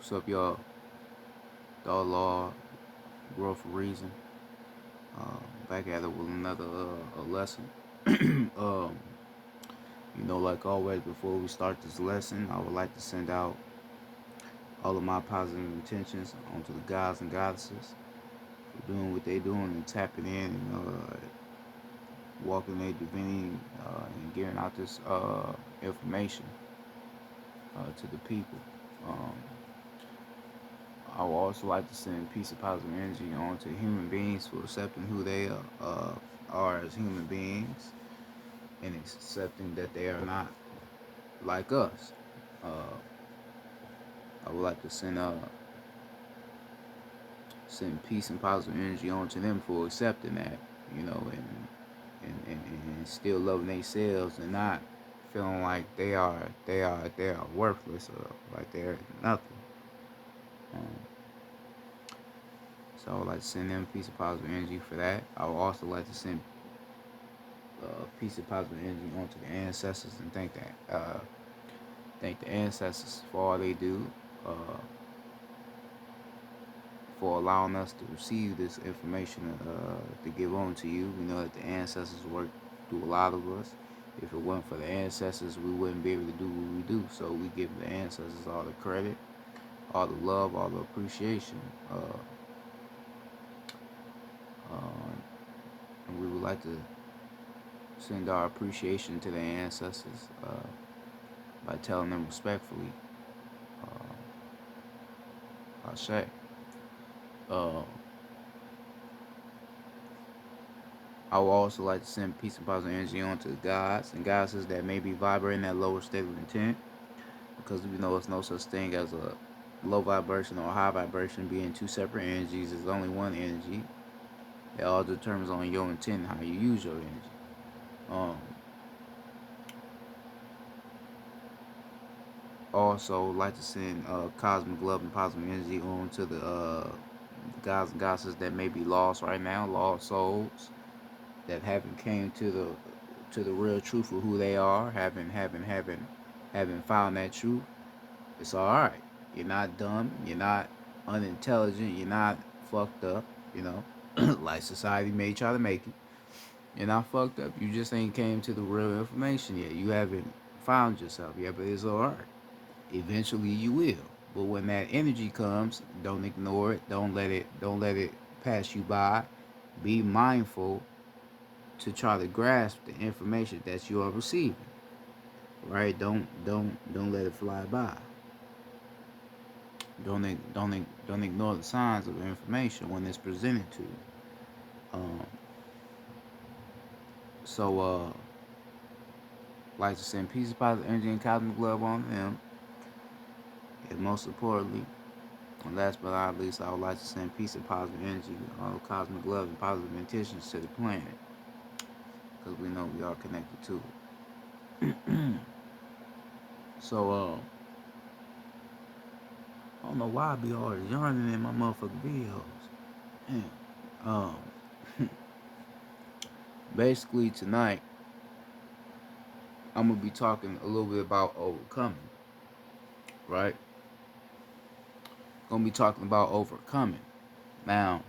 What's up, y'all? The Law, Growth for Reason. Back at it with another a lesson. um, like always, before we start this lesson, I would like to send out all of my positive intentions onto the gods and goddesses for doing what they doing and tapping in and walking their divinity and getting out this information to the people. Um, I would also like to send peace and positive energy on to human beings for accepting who they are as human beings and accepting that they are not like us. Uh, I would like to send peace and positive energy on to them for accepting that, and still loving themselves and not feeling like they are worthless or like they're nothing. Um, so I would like to send them peace and positive energy for that. I would also like to send peace and positive energy onto the ancestors and thank the ancestors for all they do, uh, for allowing us to receive this information to give on to you. We know that the ancestors work through a lot of us. If it wasn't for the ancestors, we wouldn't be able to do what we do. So we give the ancestors all the credit, all the love, all the appreciation. Uh, and we would like to send our appreciation to the ancestors by telling them respectfully, Ashe. Uh, I would also like to send peace and positive energy on to the gods and goddesses that may be vibrating that lower state of intent, because we know it's no such thing as a low vibration or a high vibration being two separate energies. There's only one energy. It all determines on your intent and how you use your energy. Um, Also, like to send cosmic love and positive energy on to the gods and goddesses that may be lost right now, lost souls that haven't came to the real truth of who they are, haven't found that truth. It's all right. You're not dumb. You're not unintelligent. You're not fucked up. You know, like society may try to make it. You're not fucked up. You just ain't came to the real information yet. You haven't found yourself yet, but it's all right. Eventually, you will. But when that energy comes, don't ignore it. Don't let it pass you by. Be mindful to try to grasp the information that you are receiving. Right? Don't let it fly by. Don't ignore the signs of information when it's presented to you. Um, so like to send peace, positive energy, and cosmic love on them. And most importantly, and last but not least, I would like to send peace and positive energy, all cosmic love and positive intentions to the planet, because we know we are connected to it. So I don't know why I be always yarning in my motherfucking videos. Man. Um, Basically tonight I'm gonna be talking a little bit about overcoming, right? Gonna be talking about overcoming. Now,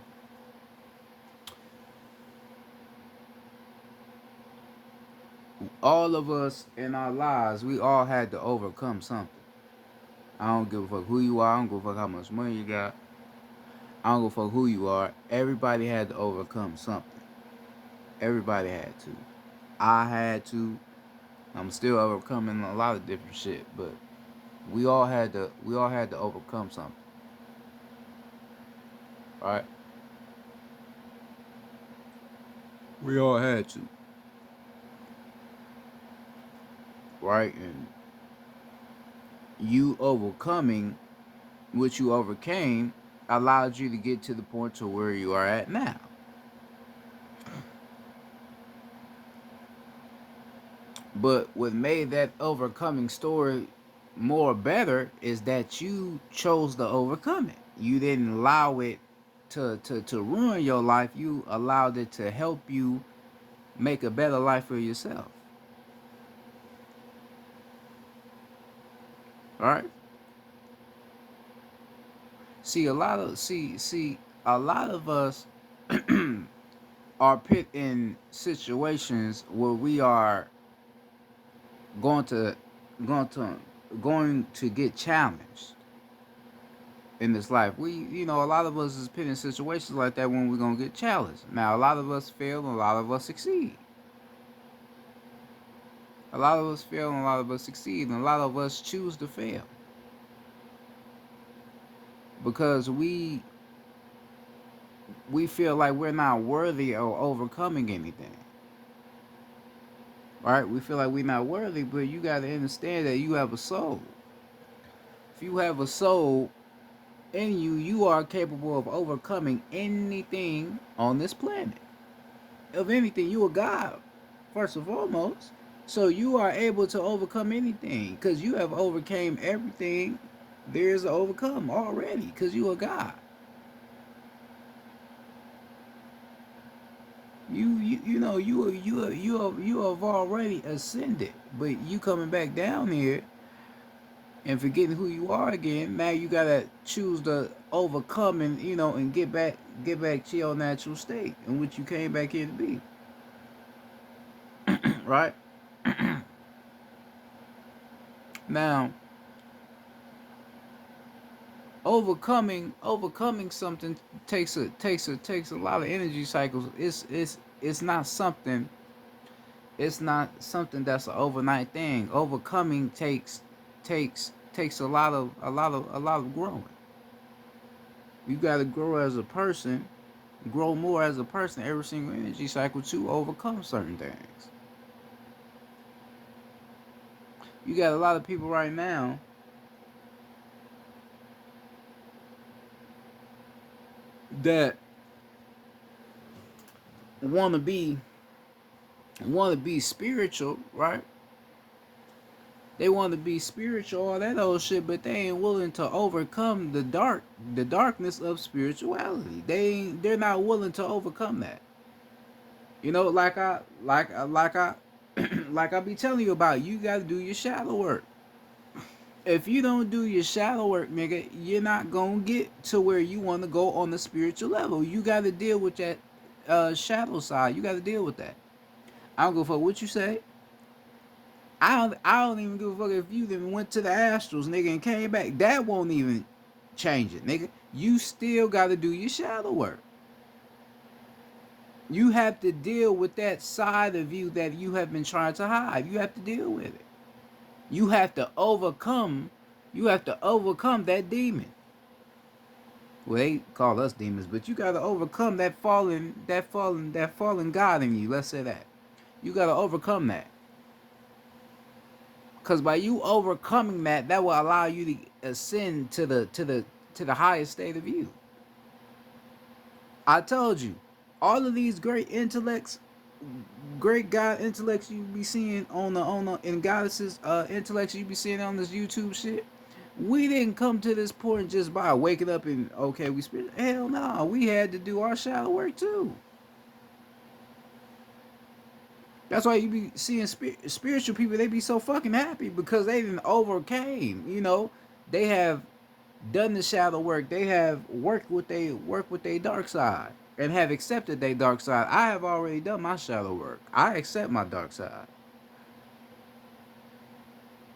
all of us in our lives, we all had to overcome something. I don't give a fuck who you are. I don't give a fuck how much money you got. I don't give a fuck who you are. Everybody had to overcome something. Everybody had to. I had to. I'm still overcoming a lot of different shit, but we all had to overcome something. Right? We all had to. Right? And you overcoming what you overcame allowed you to get to the point to where you are at now. But what made that overcoming story more better is that you chose to overcome it. You didn't allow it to ruin your life. You allowed it to help you make a better life for yourself. All right? A lot of us are put in situations where we are going to going to going to get challenged in this life. A lot of us is put in situations like that when we're gonna get challenged. Now, a lot of us fail and a lot of us succeed. A lot of us fail and a lot of us succeed, and a lot of us choose to fail because we feel like we're not worthy of overcoming anything. Right? We feel like we're not worthy, but you got to understand that you have a soul. If you have a soul in you, you are capable of overcoming anything on this planet. Of anything, you a God, first and foremost. So you are able to overcome anything because you have overcame everything there is to overcome already because you a God. You have already ascended, but you coming back down here and forgetting who you are again. Now you gotta choose to overcome and and get back to your natural state in which you came back here to be. Right now, overcoming something takes a lot of energy cycles. It's not something. It's not something that's an overnight thing. Overcoming takes a lot of growing. You got to grow as a person, grow more as a person every single energy cycle to overcome certain things. You got a lot of people right now that want to be spiritual, right? They want to be spiritual, all that old shit, but they ain't willing to overcome the darkness of spirituality. They're not willing to overcome that. Like I like I be telling you about. You got to do your shadow work. If you don't do your shadow work, nigga, you're not gonna get to where you want to go on the spiritual level. You got to deal with that shadow side. You got to deal with that. I don't go for what you say. I don't even give a fuck if you then went to the Astros, nigga, and came back. That won't even change it, nigga. You still got to do your shadow work. You have to deal with that side of you that you have been trying to hide. You have to deal with it. You have to overcome. You have to overcome that demon. Well, they call us demons, but you got to overcome that fallen God in you. Let's say that. You got to overcome that. Because by you overcoming that, that will allow you to ascend to the highest state of you. I told you, all of these great intellects, great God intellects you be seeing on the in goddesses intellects you be seeing on this YouTube shit. We didn't come to this point just by waking up and okay we spirit. Hell no, we had to do our shadow work too. That's why you be seeing spiritual people. They be so fucking happy because they didn't overcame. They have done the shadow work. They have worked with their dark side and have accepted their dark side. I have already done my shadow work. I accept my dark side.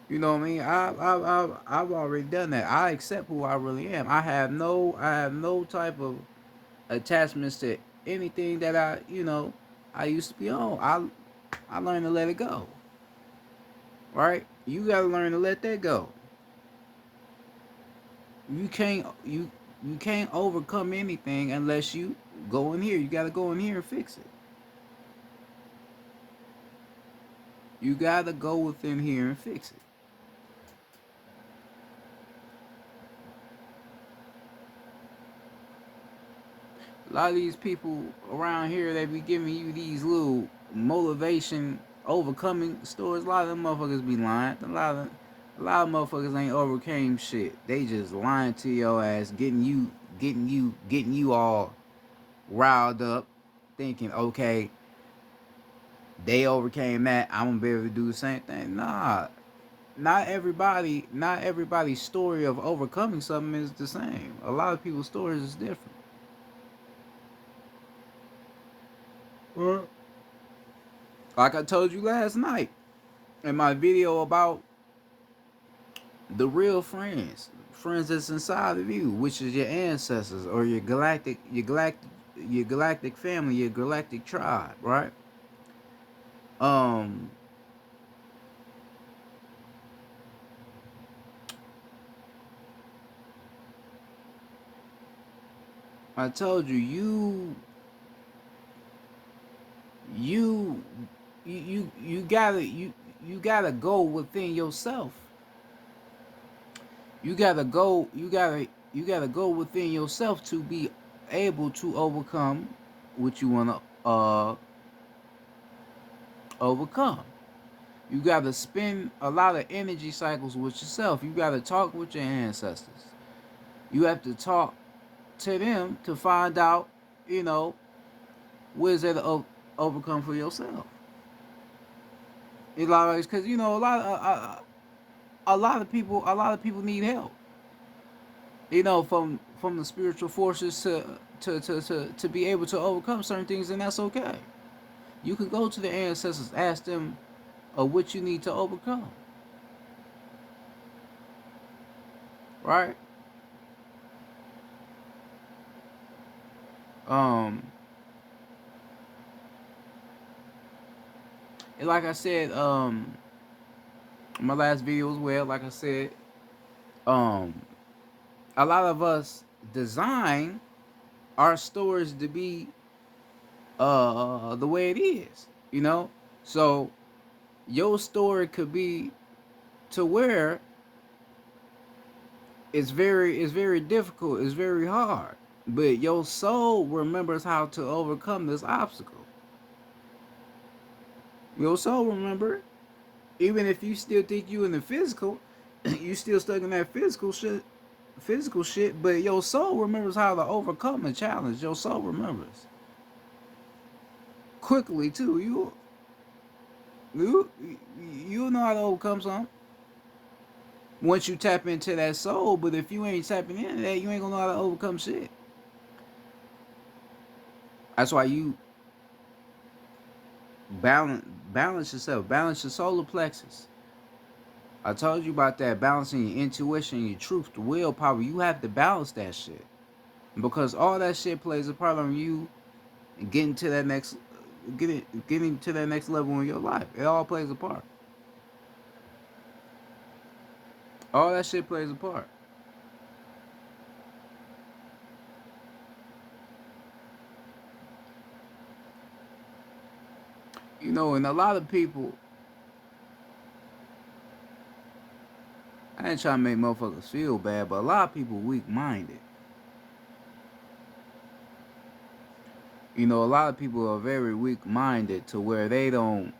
You know what I mean? I've already done that. I accept who I really am. I have no type of attachments to anything that I used to be on. I learned to let it go. Right? You gotta learn to let that go. You can't overcome anything unless you go in here. You gotta go in here and fix it. You gotta go within here and fix it. A lot of these people around here, they be giving you these little motivation overcoming stories. A lot of them motherfuckers be lying. A lot of motherfuckers ain't overcame shit. They just lying to your ass, getting you all riled up, thinking, okay, they overcame that. I'm gonna be able to do the same thing. Nah, not everybody's story of overcoming something is the same. A lot of people's stories is different. Right. Like I told you last night in my video about the real friends that's inside of you, which is your ancestors or your galactic family, your galactic tribe, right? Um, I told you, you, you gotta go within yourself. You gotta go within yourself to be able to overcome what you wanna overcome. You gotta spend a lot of energy cycles with yourself. You gotta talk with your ancestors. You have to talk to them to find out, you know, where's there to overcome for yourself. Because you know a lot of people need help. You know, from the spiritual forces to be able to overcome certain things, and that's okay. You can go to the ancestors, ask them what you need to overcome, right? Um, and like I said, my last video as well, like I said, um, a lot of us design our stories to be the way it is, you know. So your story could be to where it's very difficult, it's very hard, but your soul remembers how to overcome this obstacle. Your soul remember, even if you still think you in the physical, you still stuck in that physical shit, but your soul remembers how to overcome a challenge. Your soul remembers quickly too. You you know how to overcome something once you tap into that soul. But if you ain't tapping into that, you ain't gonna know how to overcome shit. That's why you balance yourself, balance your solar plexus. I told you about that, balancing your intuition, your truth, the willpower. You have to balance that shit because all that shit plays a part on you getting to that next, getting to that next level in your life. It all plays a part. All that shit plays a part. You know, and a lot of people, I ain't trying to make motherfuckers feel bad, but a lot of people weak minded. You know, a lot of people are very weak minded to where they don't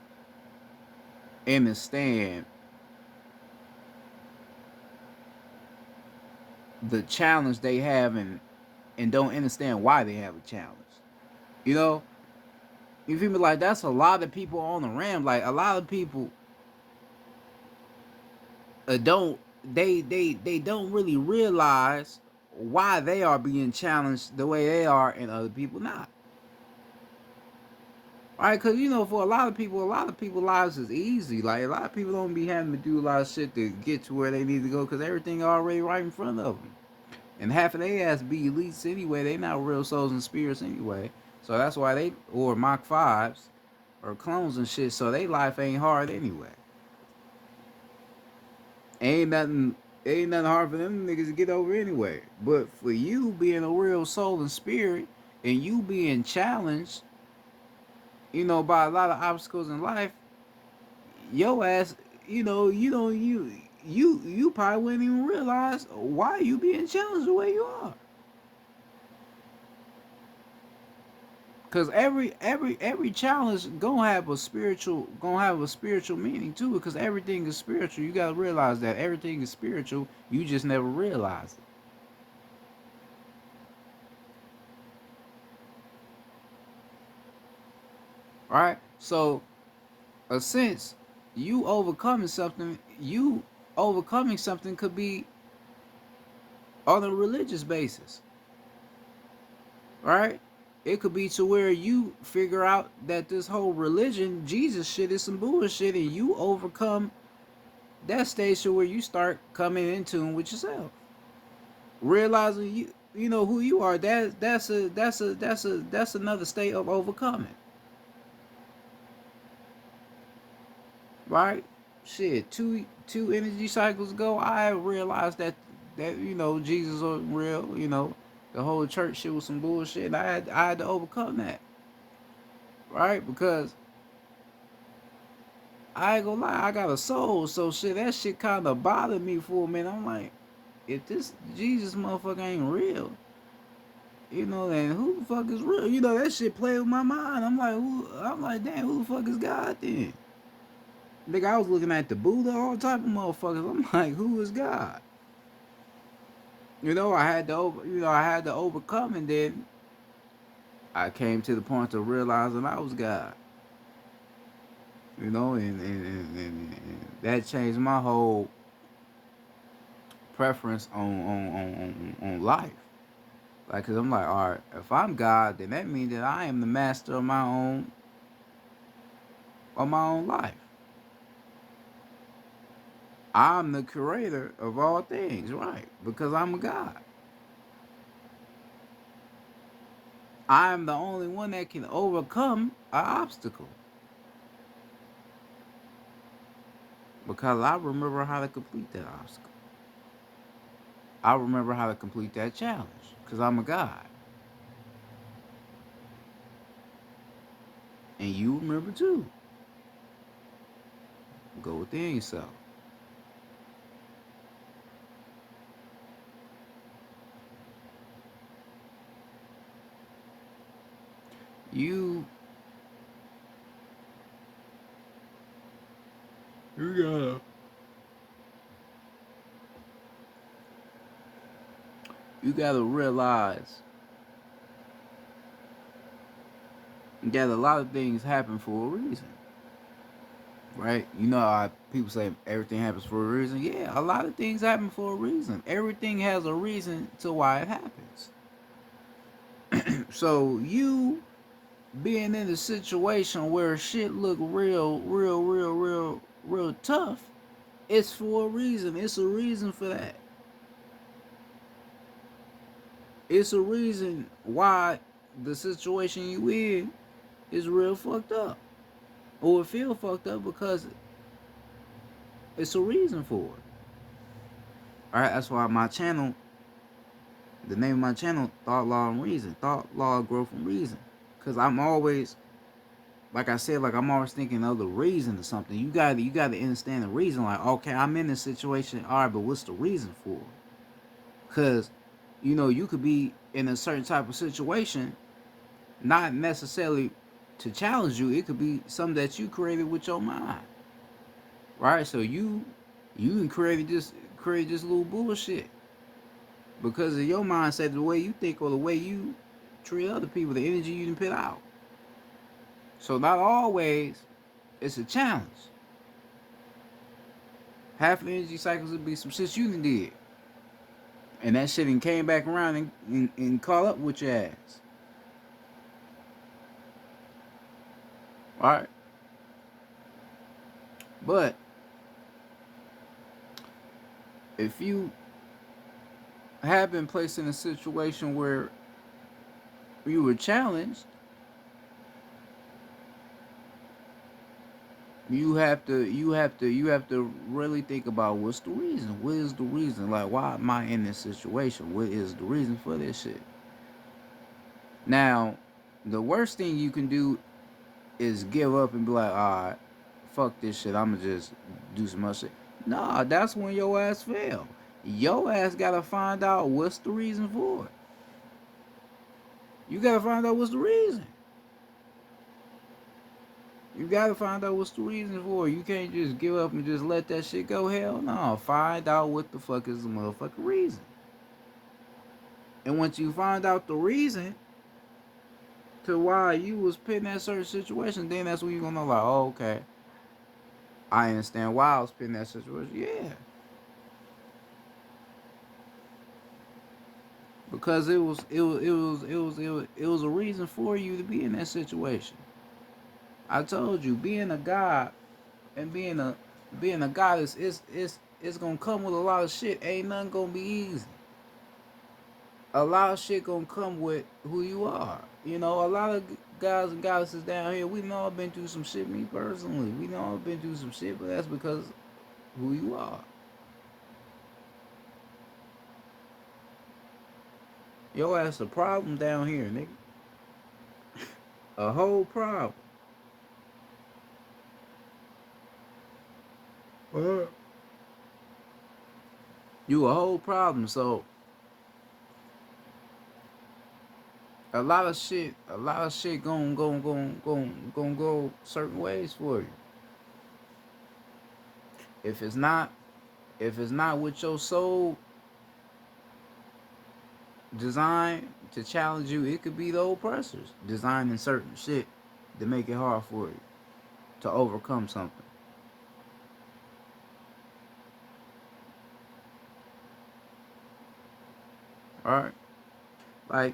understand the challenge they have and don't understand why they have a challenge. You know, you feel me? Like that's a lot of people on the ram. Like a lot of people don't they don't really realize why they are being challenged the way they are and other people not. Right? Because you know, for a lot of people lives is easy. Like a lot of people don't be having to do a lot of shit to get to where they need to go because everything already right in front of them. And half of they ass be elites anyway. They not real souls and spirits anyway. So that's why they or Mach 5s or clones and shit. So they life ain't hard anyway. Ain't nothing ain't nothing hard for them niggas to get over anyway. But for you being a real soul and spirit and you being challenged, you know, by a lot of obstacles in life, your ass, you probably wouldn't even realize why you being challenged the way you are. Cause every challenge gonna have a spiritual meaning too. Because everything is spiritual. You gotta realize that everything is spiritual. You just never realize it, right? So, a sense, you overcoming something. overcoming something could be on a religious basis, right? It could be to where you figure out that this whole religion, Jesus shit is some bullshit, and you overcome that stage to where you start coming in tune with yourself, realizing you know who you are. That's another state of overcoming, right? Shit, two energy cycles ago, I realized that Jesus wasn't real. The whole church shit was some bullshit. And I had to overcome that, right? Because I ain't gonna lie, I got a soul, so shit, that shit kind of bothered me for a minute. I'm like, if this Jesus motherfucker ain't real, then who the fuck is real? That shit played with my mind. I'm like, damn, who the fuck is God then? Nigga, I was looking at the Buddha, all type of motherfuckers. I'm like, who is God? I had to overcome, and then I came to the point of realizing I was God. And that changed my whole preference on life. Like, cause I'm like, all right, if I'm God, then that means that I am the master of my own life. I'm the creator of all things, right? Because I'm a God. I am the only one that can overcome an obstacle. Because I remember how to complete that obstacle. I remember how to complete that challenge. Because I'm a God. And you remember too. Go within yourself. You you gotta realize that a lot of things happen for a reason. Right? You know how people say everything happens for a reason? Yeah, a lot of things happen for a reason. Everything has a reason to why it happens. So you being in a situation where shit look real tough, it's for a reason. It's a reason for that. It's a reason why the situation you in is real fucked up. Or it feel fucked up because it's a reason for it. Alright, that's why the name of my channel, Thought Law and Reason. Thought Law, Growth and Reason. Cause I'm always, like I said, like I'm always thinking of the reason or something. You gotta understand the reason. Like, okay, I'm in this situation, alright, but what's the reason for it? Cause, you could be in a certain type of situation, not necessarily to challenge you. It could be something that you created with your mind. Right? So you can create this little bullshit. Because of your mindset, the way you think or the way you treat other people, the energy you can put out. So not always it's a challenge. Half the energy cycles would be some shit you done did. And that shit and came back around and caught up with your ass. Alright? But if you have been placed in a situation where you were challenged, you have to really think about what's the reason. What is the reason? Like, why am I in this situation? What is the reason for this shit? Now, the worst thing you can do is give up and be like, alright, fuck this shit, I'ma just do some other shit. Nah, that's when your ass fail. Your ass gotta find out what's the reason for it. You gotta find out what's the reason. You gotta find out what's the reason for it. You can't just give up and just let that shit go. Hell no. Find out what the fuck is the motherfucking reason. And once you find out the reason to why you was put in that certain situation, then that's when you're gonna know, like, oh, okay, I understand why I was put in that situation. Yeah. because it was a reason for you to be in that situation. I told you, being a god and being a goddess is gonna come with a lot of shit. Ain't nothing gonna be easy. A lot of shit gonna come with who you are. You know, a lot of guys and goddesses down here, we know all been through some shit. Me personally, we know all been through some shit, but that's because who you are. Yo ass a problem down here, nigga. A whole problem. You a whole problem. So a lot of shit gonna go certain ways for you. If it's not, if it's not with your soul designed to challenge you, it could be the oppressors designing certain shit to make it hard for you to overcome something. All right, like,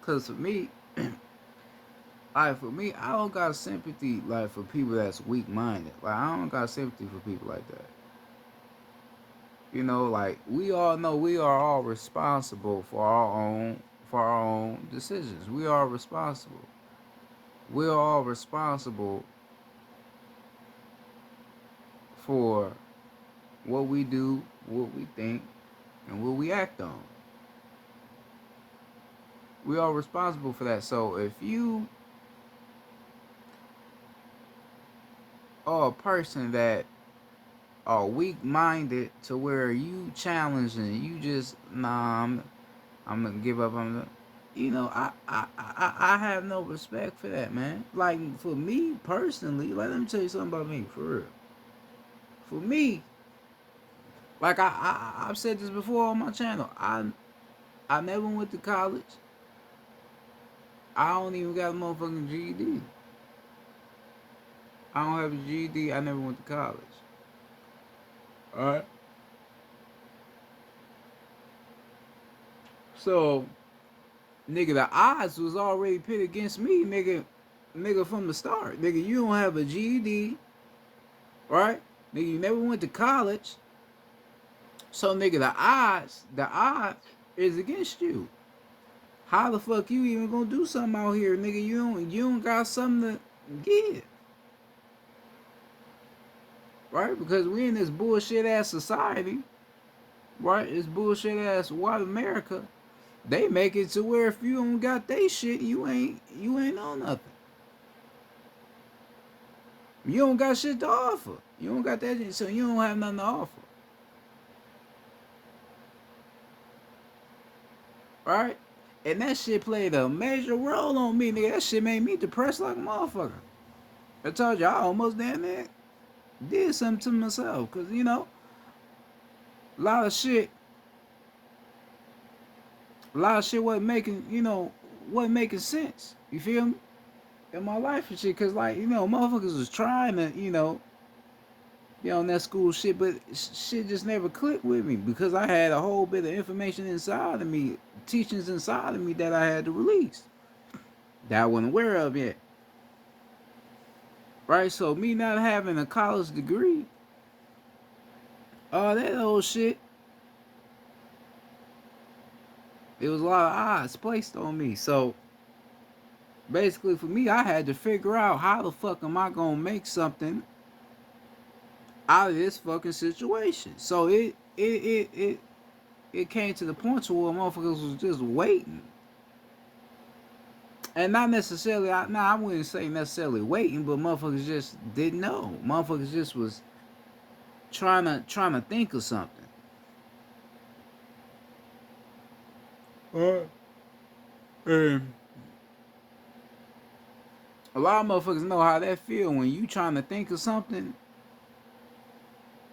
cause for me, I don't got sympathy like for people that's weak minded. Like I don't got sympathy for people like that. You know, like we all know we are all responsible for our own decisions. We are responsible. We are all responsible for what we do, what we think, and what we act on. We are responsible for that. So if you are a person that are weak minded to where you challenge and you just I'm gonna give up on the, I have no respect for that, man. Like for me personally, let me tell you something about me for real. For me, like I've said this before on my channel. I never went to college. I don't even got a motherfucking GED. I don't have a GED. I never went to college. All right. So, nigga, the odds was already pit against me, nigga, from the start. Nigga, you don't have a GED, right? Nigga, you never went to college. So, nigga, the odds is against you. How the fuck you even gonna do something out here, nigga? You don't got something to give, right? Because we in this bullshit ass society, right? This bullshit ass white America. They make it to where if you don't got they shit, you ain't on nothing. You don't got shit to offer. You don't got that, so you don't have nothing to offer, right? And that shit played a major role on me, nigga. That shit made me depressed like a motherfucker. I told you I almost damn near did something to myself, cause a lot of shit, a lot of shit wasn't making sense. You feel me? In my life and shit, cause like motherfuckers was trying to on that school shit, but shit just never clicked with me because I had a whole bit of information inside of me, teachings inside of me that I had to release that I wasn't aware of yet. Right? So me not having a college degree, all that old shit, it was a lot of odds placed on me. So basically for me, I had to figure out how the fuck am I gonna make something out of this fucking situation. So it came to the point to where motherfuckers was just waiting. And not necessarily, I wouldn't say necessarily waiting, but motherfuckers just didn't know. Motherfuckers just was trying to think of something. And a lot of motherfuckers know how that feel when you trying to think of something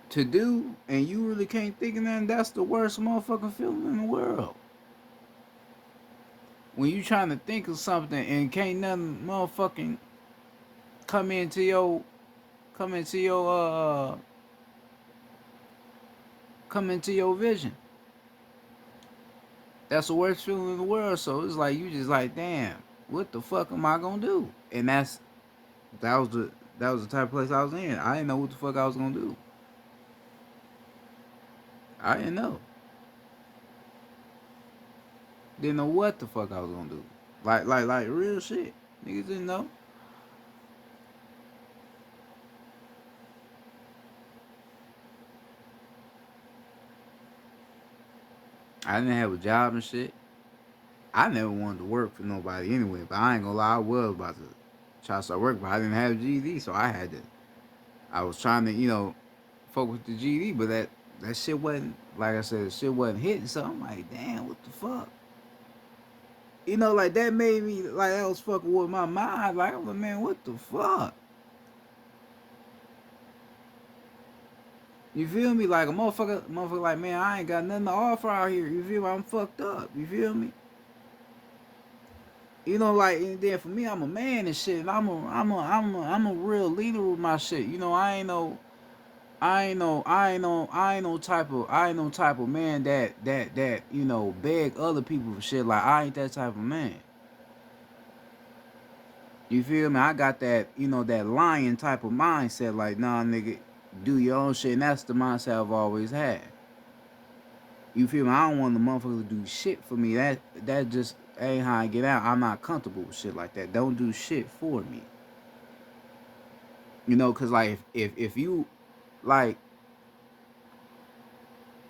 to do and you really can't think of nothing. That's the worst motherfucking feeling in the world. When you trying to think of something and can't nothing motherfucking come into your come into your come into your vision. That's the worst feeling in the world. So it's like you just like, damn, what the fuck am I gonna do? And that was the that was the type of place I was in. I didn't know what the fuck I was gonna do. I didn't know. Didn't know what the fuck I was gonna do. Like real shit. Niggas didn't know. I didn't have a job and shit. I never wanted to work for nobody anyway, but I ain't gonna lie, I was about to try to start working, but I didn't have a GED, so I had to. I was trying to, fuck with the GED, but that shit wasn't, like I said, the shit wasn't hitting. So I'm like, damn, what the fuck? Like that made me like that was fucking with my mind. Like I'm like, man, what the fuck? You feel me? Like a motherfucker, like man, I ain't got nothing to offer out here. You feel me? I'm fucked up. You feel me? Like and then for me, I'm a man and shit, and I'm a real leader with my shit. I ain't no type of man that beg other people for shit. Like I ain't that type of man. You feel me? I got that lion type of mindset. Like nah, nigga, do your own shit, and that's the mindset I've always had. You feel me? I don't want the motherfucker to do shit for me. That just ain't how I get out. I'm not comfortable with shit like that. Don't do shit for me. Cause like if you like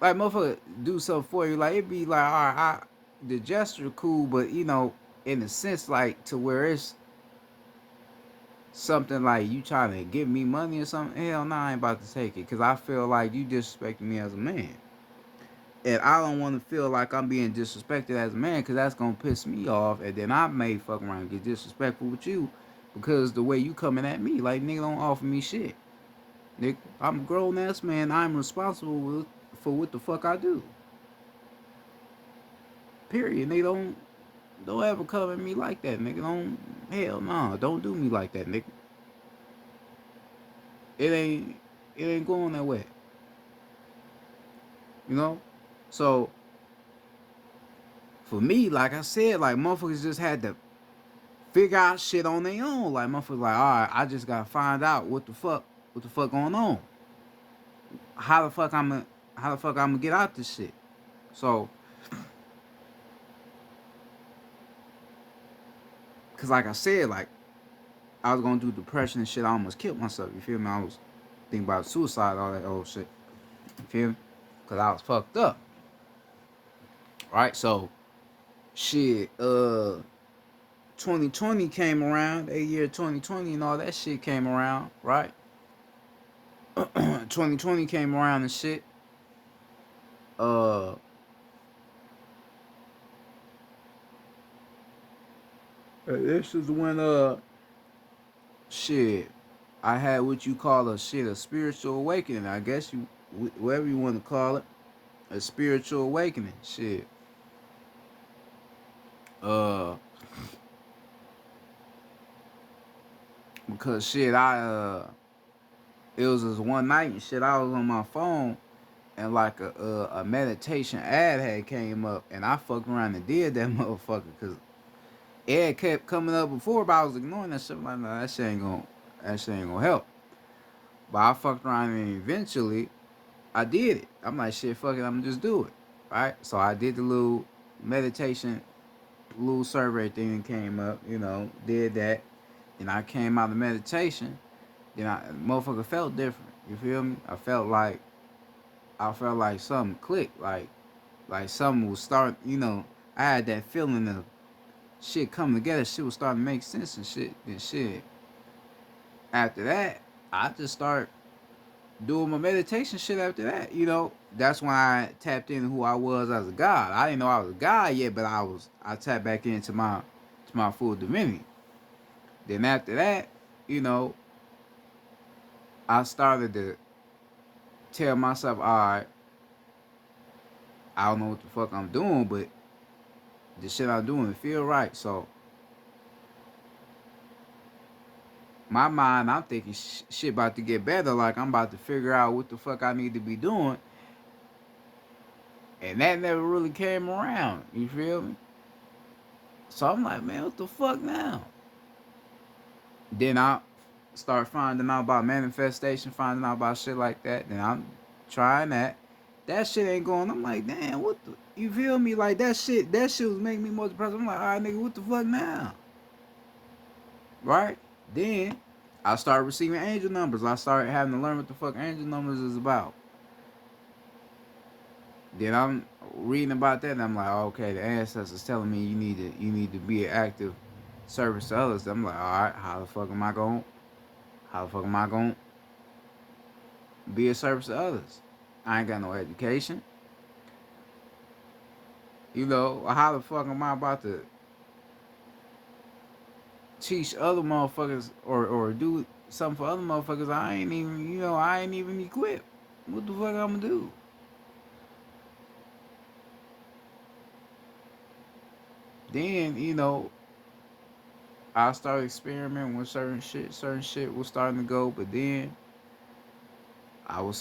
motherfucker do something for you, like it be like, all right, the gesture cool, but in a sense like to where it's something like you trying to give me money or something, hell no, I ain't about to take it. Cause I feel like you disrespecting me as a man. And I don't want to feel like I'm being disrespected as a man, cause that's gonna piss me off, and then I may fuck around and get disrespectful with you, because the way you coming at me, like nigga don't offer me shit. Nigga, I'm a grown ass man. I'm responsible for what the fuck I do. Period. They don't ever come at me like that, nigga. Don't hell no. Don't do me like that, nigga. It ain't it ain't going that way. You know? So for me, like I said, like motherfuckers just had to figure out shit on their own. Like motherfuckers like, alright, I just gotta find out what the fuck going on. How the fuck I'm gonna get out this shit. So cause like I said, like I was gonna do depression and shit, I almost killed myself, you feel me? I was thinking about suicide, all that old shit. You feel me? Cause I was fucked up. Right? So shit, 2020 came around, that year 2020 and all that shit came around, right? 2020 came around and shit. Uh, this is when shit, I had what you call a spiritual awakening. I guess whatever you want to call it, a spiritual awakening. Shit. Uh, because shit, it was this one night and shit. I was on my phone and like a meditation ad had came up, and I fucked around and did that motherfucker because it kept coming up before, but I was ignoring that shit. I'm like, no, that shit ain't gonna help. But I fucked around and eventually I did it. I'm like, shit, fuck it, I'm gonna just do it, right? So I did the little meditation, little survey thing that came up, did that, and I came out of meditation. Then motherfucker felt different. You feel me? I felt like something clicked, like something was starting. I had that feeling of shit coming together. Shit was starting to make sense and shit. Then shit. After that, I just start doing my meditation shit. After that, that's when I tapped into who I was as a god. I didn't know I was a god yet, but I tapped back into my full divinity. Then after that, you know, I started to tell myself, all right, I don't know what the fuck I'm doing, but the shit I'm doing feel right. So my mind, I'm thinking shit about to get better. Like I'm about to figure out what the fuck I need to be doing. And that never really came around. You feel me? So I'm like, man, what the fuck now? Then I start finding out about manifestation, finding out about shit like that. Then I'm trying that. That shit ain't going. I'm like, damn, what the? You feel me? Like that shit was making me more depressed. I'm like, all right, nigga, what the fuck now? Right? Then I started receiving angel numbers. I started having to learn what the fuck angel numbers is about. Then I'm reading about that, and I'm like, okay, the ancestors telling me you need to be an active service to others. I'm like, all right, how the fuck am I going be a service to others? I ain't got no education. You know, how the fuck am I about to teach other motherfuckers or do something for other motherfuckers? I ain't even equipped. What the fuck I'm gonna do? Then, I started experimenting with certain shit. Certain shit was starting to go, but then I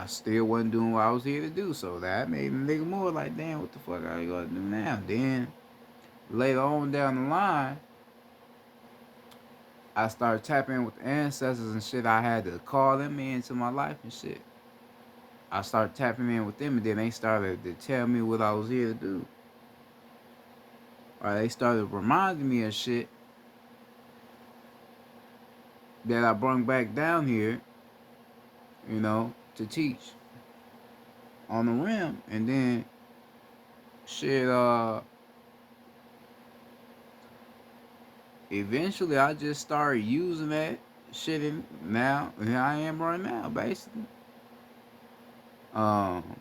still wasn't doing what I was here to do. So that made me nigga more like, damn, what the fuck I gotta do now? Then later on down the line, I started tapping in with the ancestors and shit. I had to call them into my life and shit. I started tapping in with them, and then they started to tell me what I was here to do. Or they started reminding me of shit that I brought back down here, to teach on the rim. And then shit, eventually I just started using that shit, and now here I am right now, basically. Um,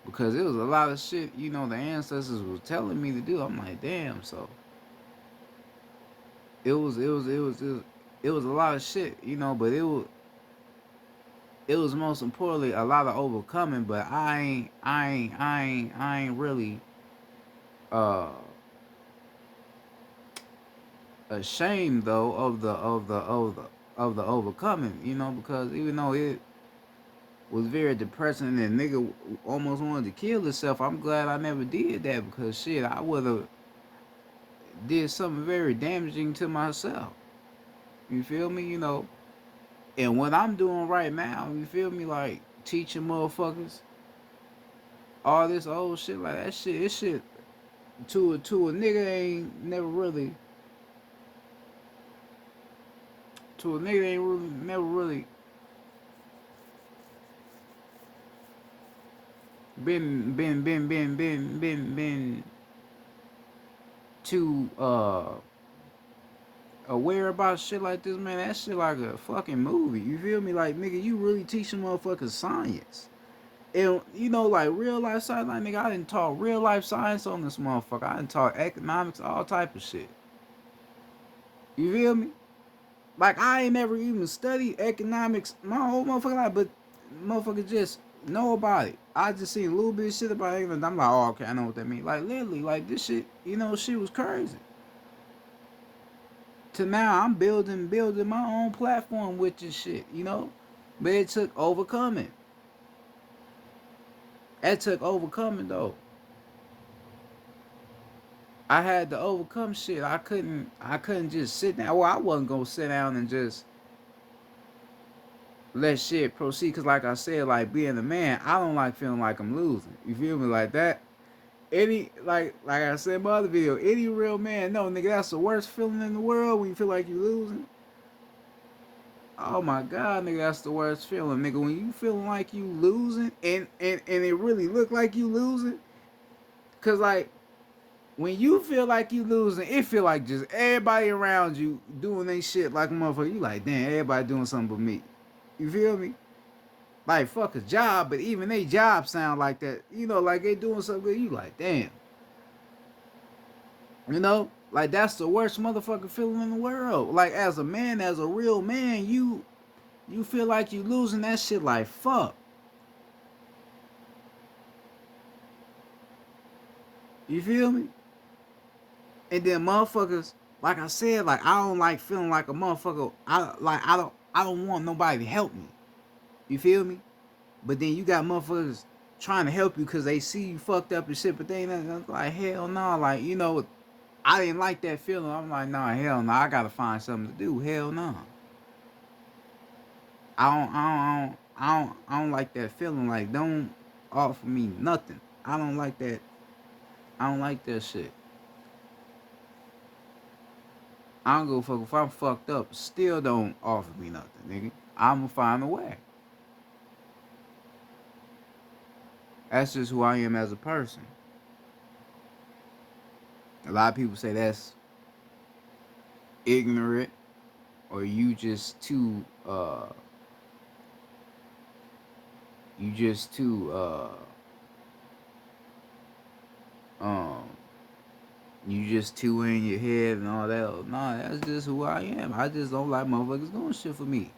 because it was a lot of shit, the ancestors was telling me to do. I'm like, damn. So it was a lot of shit, but it was most importantly a lot of overcoming. But I ain't really uh ashamed though of the overcoming, because even though it was very depressing and nigga almost wanted to kill himself, I'm glad I never did that, because shit, I would have did something very damaging to myself. You feel me? And what I'm doing right now, you feel me? Like teaching motherfuckers all this old shit, like that shit, this shit to a nigga ain't never really to a nigga ain't really never really been too aware about shit like this, man. That shit like a fucking movie. You feel me? Like, nigga, you really teaching motherfuckers science. And like real life science, like nigga, I didn't talk real life science on this motherfucker. I didn't talk economics, all type of shit. You feel me? Like I ain't never even studied economics my whole motherfucking life, but motherfucker just know about it. I just seen a little bit of shit about England. I'm like, oh, okay, I know what that means. Like literally, like this shit, shit was crazy. To now, I'm building my own platform with this shit, But it took overcoming. It took overcoming though. I had to overcome shit. I couldn't just sit down. Well, I wasn't gonna sit down and just let shit proceed. Cause like I said, like being a man, I don't like feeling like I'm losing. You feel me? Like that. Any like I said in my other video, any real man, no nigga, that's the worst feeling in the world when you feel like you losing. Oh my god, nigga, that's the worst feeling, nigga. When you feeling like you losing and it really look like you losing. Cause like when you feel like you losing, it feel like just everybody around you doing they shit like a motherfucker. You like, damn, everybody doing something but me. You feel me? Like fuck a job, but even they job sound like that. Like they doing something good. You like, damn. Like that's the worst motherfucking feeling in the world. Like as a man, as a real man, you feel like you losing that shit like fuck. You feel me? And then motherfuckers, like I said, like I don't like feeling like a motherfucker. I don't want nobody to help me. You feel me? But then you got motherfuckers trying to help you because they see you fucked up and shit. But they ain't like, hell no. Like, you know, I didn't like that feeling. I'm like, nah, hell no. I gotta find something to do. Hell no. I don't like that feeling. Like, don't offer me nothing. I don't like that. I don't like that shit. I don't go fuck if I'm fucked up. Still don't offer me nothing, nigga. I'ma find a way. That's just who I am as a person. A lot of people say that's ignorant or you just too um you just too in your head and all that. Nah, that's just who I am. I just don't like motherfuckers doing shit for me.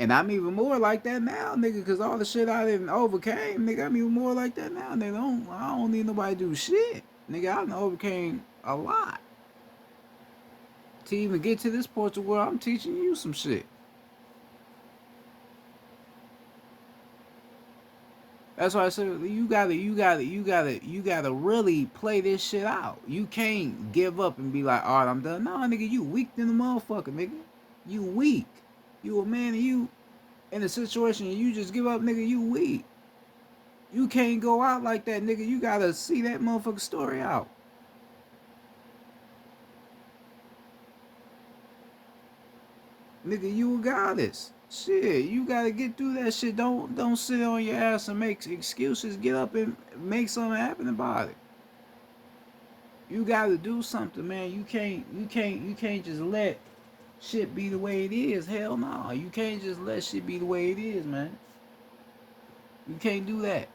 And I'm even more like that now, nigga, cause all the shit I didn't overcame, nigga, I'm even more like that now. Nigga, I don't need nobody to do shit. Nigga, I done overcame a lot. To even get to this point to where I'm teaching you some shit. That's why I said you gotta really play this shit out. You can't give up and be like, all right, I'm done. No, nigga, you weak than the motherfucker, nigga. You weak. You a man and you in a situation and you just give up, nigga, you weak. You can't go out like that, nigga. You gotta see that motherfucker story out. Nigga, you a goddess. Shit, you gotta get through that shit. Don't sit on your ass and make excuses. Get up and make something happen about it. You gotta do something, man. You can't just let shit be the way it is. Hell no. You can't just let shit be the way it is, man. You can't do that.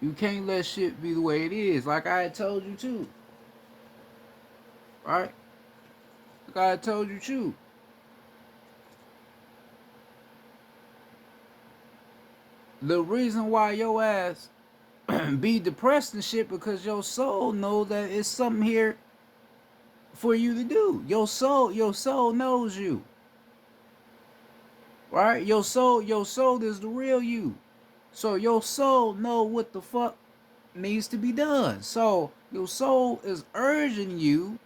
You can't let shit be the way it is. Like I had told you too. Right? Like I had told you too. The reason why your ass be depressed and shit because your soul know that it's something here for you to do. Your soul knows you. Right? Your soul is the real you. So your soul know what the fuck needs to be done. So your soul is urging you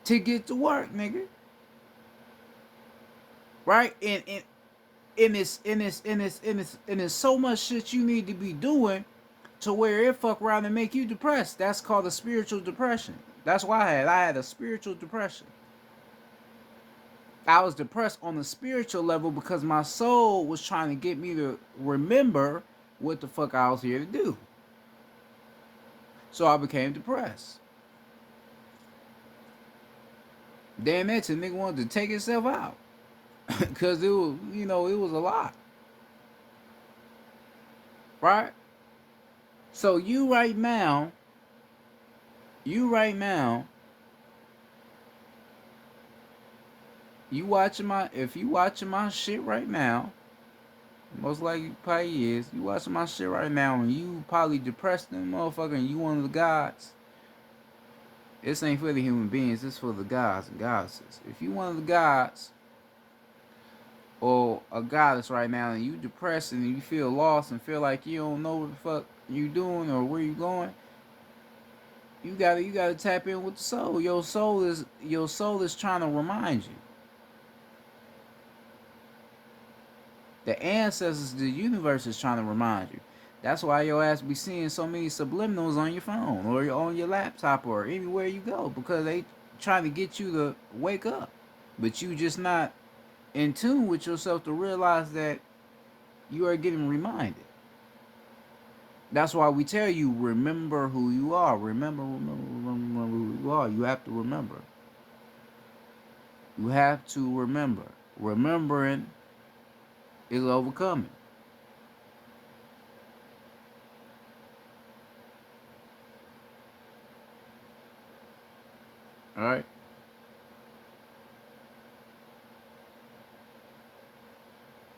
to get to work, nigga. Right? And it's so much shit you need to be doing to where it fuck around and make you depressed. That's called a spiritual depression. That's why I had a spiritual depression. I was depressed on the spiritual level because my soul was trying to get me to remember what the fuck I was here to do. So I became depressed. Damn it, the nigga wanted to take himself out. Cause it was, it was a lot. Right? So you right now, if you watching my shit right now, most likely probably is, you watching my shit right now and you probably depressed in motherfucker and you one of the gods. This ain't for the human beings, this for the gods and goddesses. If you one of the gods or a goddess right now and you depressed and you feel lost and feel like you don't know what the fuck you doing or where you going, you gotta tap in with the soul. Your soul is trying to remind you. The ancestors, the universe is trying to remind you. That's why your ass be seeing so many subliminals on your phone or on your laptop or anywhere you go because they trying to get you to wake up. But you just not in tune with yourself to realize that you are getting reminded. That's why we tell you, remember who you are. Remember who you are. You have to remember. You have to remember. Remembering is overcoming. All right?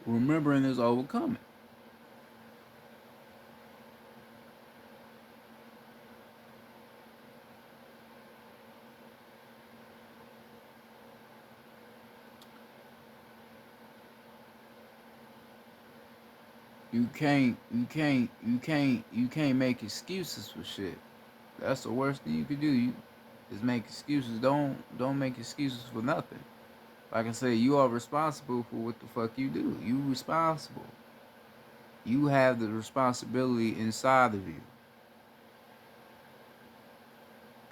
Remembering is overcoming. You can't make excuses for shit. That's the worst thing you could do. You just make excuses. Don't make excuses for nothing. Like I said, you are responsible for what the fuck you do. You responsible. You have the responsibility inside of you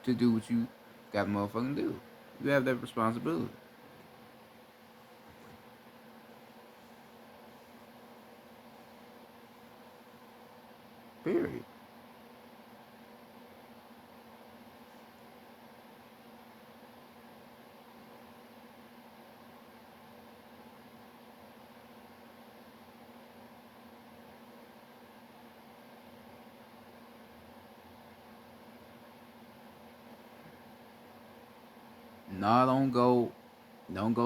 to do what you got to motherfucking do. You have that responsibility. Period. Nah, don't go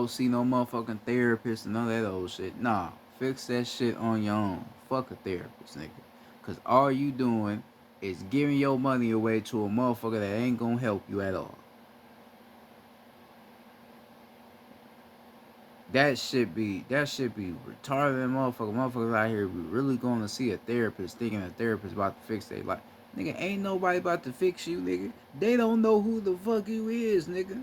see no motherfucking therapist and none of that old shit. Nah, fix that shit on your own. Fuck a therapist, nigga. Cause all you doing is giving your money away to a motherfucker that ain't gonna help you at all. That should be retarded motherfucker. Motherfuckers out here be really going to see a therapist thinking a therapist about to fix their life. Nigga, ain't nobody about to fix you, nigga. They don't know who the fuck you is, nigga.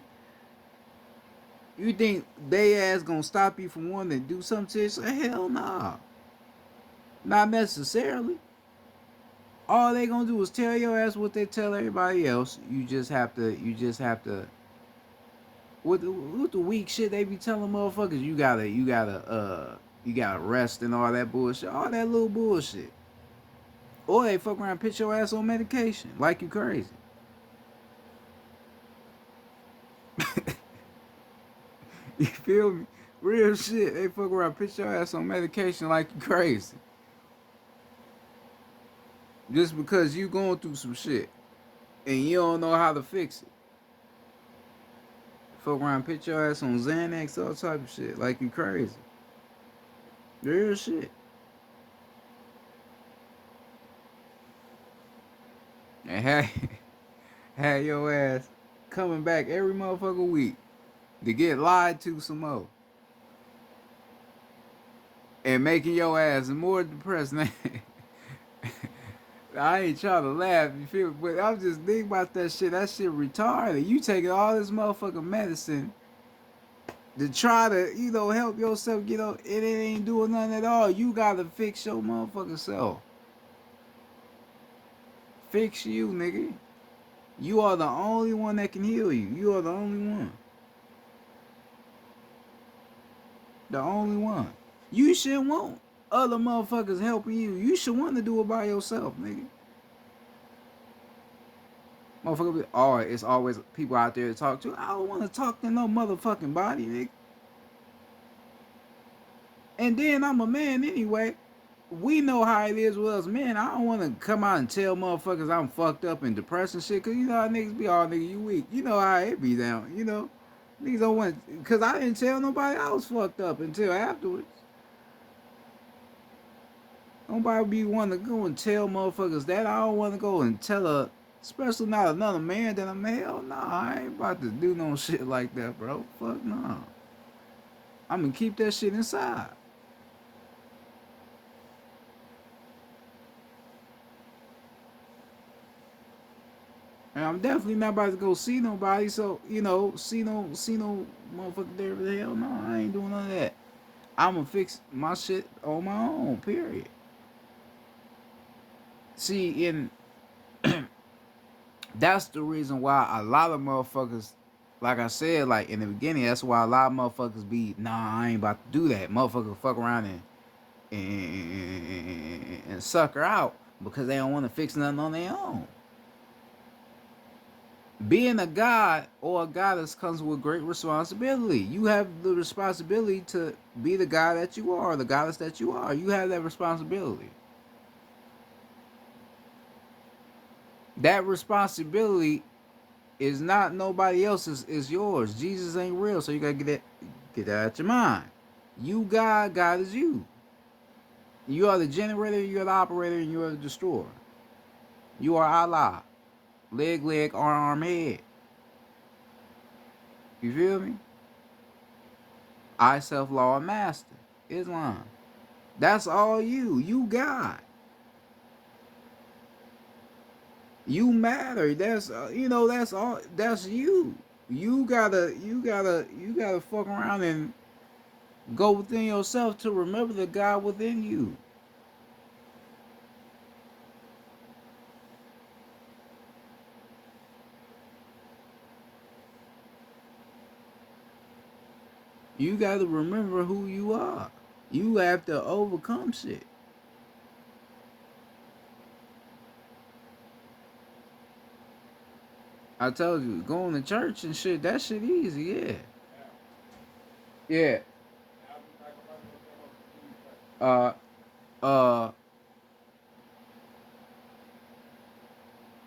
You think they ass gonna stop you from wanting to do something to yourself? Hell nah. Not necessarily. All they gonna do is tell your ass what they tell everybody else. You just have to with the weak shit they be telling motherfuckers, you gotta rest and all that bullshit. All that little bullshit. Or they fuck around and put your ass on medication. Like you crazy. You feel me? Real shit. They fuck around and put your ass on medication like you crazy. Just because you going through some shit and you don't know how to fix it. Fuck around, put your ass on Xanax, all type of shit, like you crazy. Real shit. And had your ass coming back every motherfucking week to get lied to some more. And making your ass more depressed. I ain't trying to laugh, you feel me? But I'm just thinking about that shit. That shit retarded. You taking all this motherfucking medicine to try to, help yourself get up, and it ain't doing nothing at all. You gotta fix your motherfucking self. Fix you, nigga. You are the only one that can heal you. You are the only one. The only one. You shouldn't want other motherfuckers helping you. You should want to do it by yourself, nigga. Motherfucker, oh, it's always people out there to talk to. I don't want to talk to no motherfucking body, nigga. And then I'm a man anyway. We know how it is with us men. I don't want to come out and tell motherfuckers I'm fucked up and depressed and shit. Cause you know how niggas be all nigga, you weak. You know how it be down, Niggas don't want, cause I didn't tell nobody I was fucked up until afterwards. Nobody be wanting to go and tell motherfuckers that. I don't want to go and tell especially not another man that I'm hell. Nah, I ain't about to do no shit like that, bro. Fuck nah. I'm gonna keep that shit inside. And I'm definitely not about to go see nobody. So see no motherfucker there. The hell no, I ain't doing none of that. I'm gonna fix my shit on my own. Period. See, in that's the reason why a lot of motherfuckers, like I said, like in the beginning, that's why a lot of motherfuckers be, nah, I ain't about to do that. Motherfuckers fuck around and sucker out because they don't want to fix nothing on their own. Being a god or a goddess comes with great responsibility. You have the responsibility to be the god that you are, the goddess that you are. You have that responsibility. That responsibility is not nobody else's, is yours. Jesus ain't real, so you gotta get that out your mind. You God, God is you. You are the generator, you are the operator, and you are the destroyer. You are Allah. Leg, arm, head. You feel me? I self law master. Islam. That's all you. You God. You matter. That's that's all. That's you. You gotta fuck around and go within yourself to remember the God within you. You gotta remember who you are. You have to overcome shit. I told you, going to church and shit, that shit easy, yeah. Yeah. Uh uh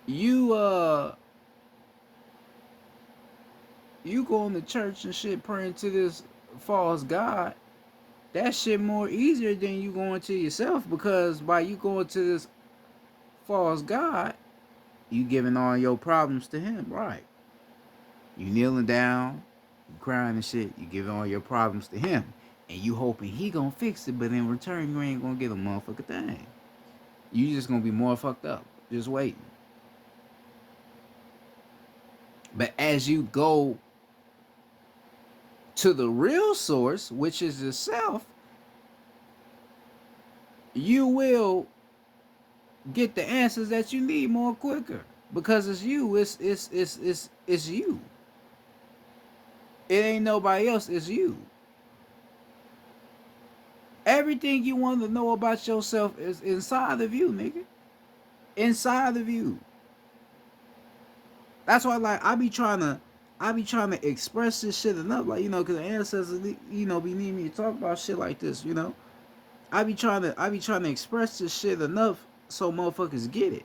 you you going to church and shit praying to this false God, that shit more easier than you going to yourself, because by you going to this false God, you giving all your problems to him, right? You kneeling down, you crying and shit, you giving all your problems to him. And you hoping he gonna fix it, but in return you ain't gonna get a motherfucking thing. You just gonna be more fucked up. Just waiting. But as you go to the real source, which is yourself, you will get the answers that you need more quicker. Because it's you. It's you. It ain't nobody else, it's you. Everything you want to know about yourself is inside of you, nigga. Inside of you. That's why, like, I be trying to express this shit enough, like, because the ancestors, be needing me to talk about shit like this. I be trying to express this shit enough so motherfuckers get it.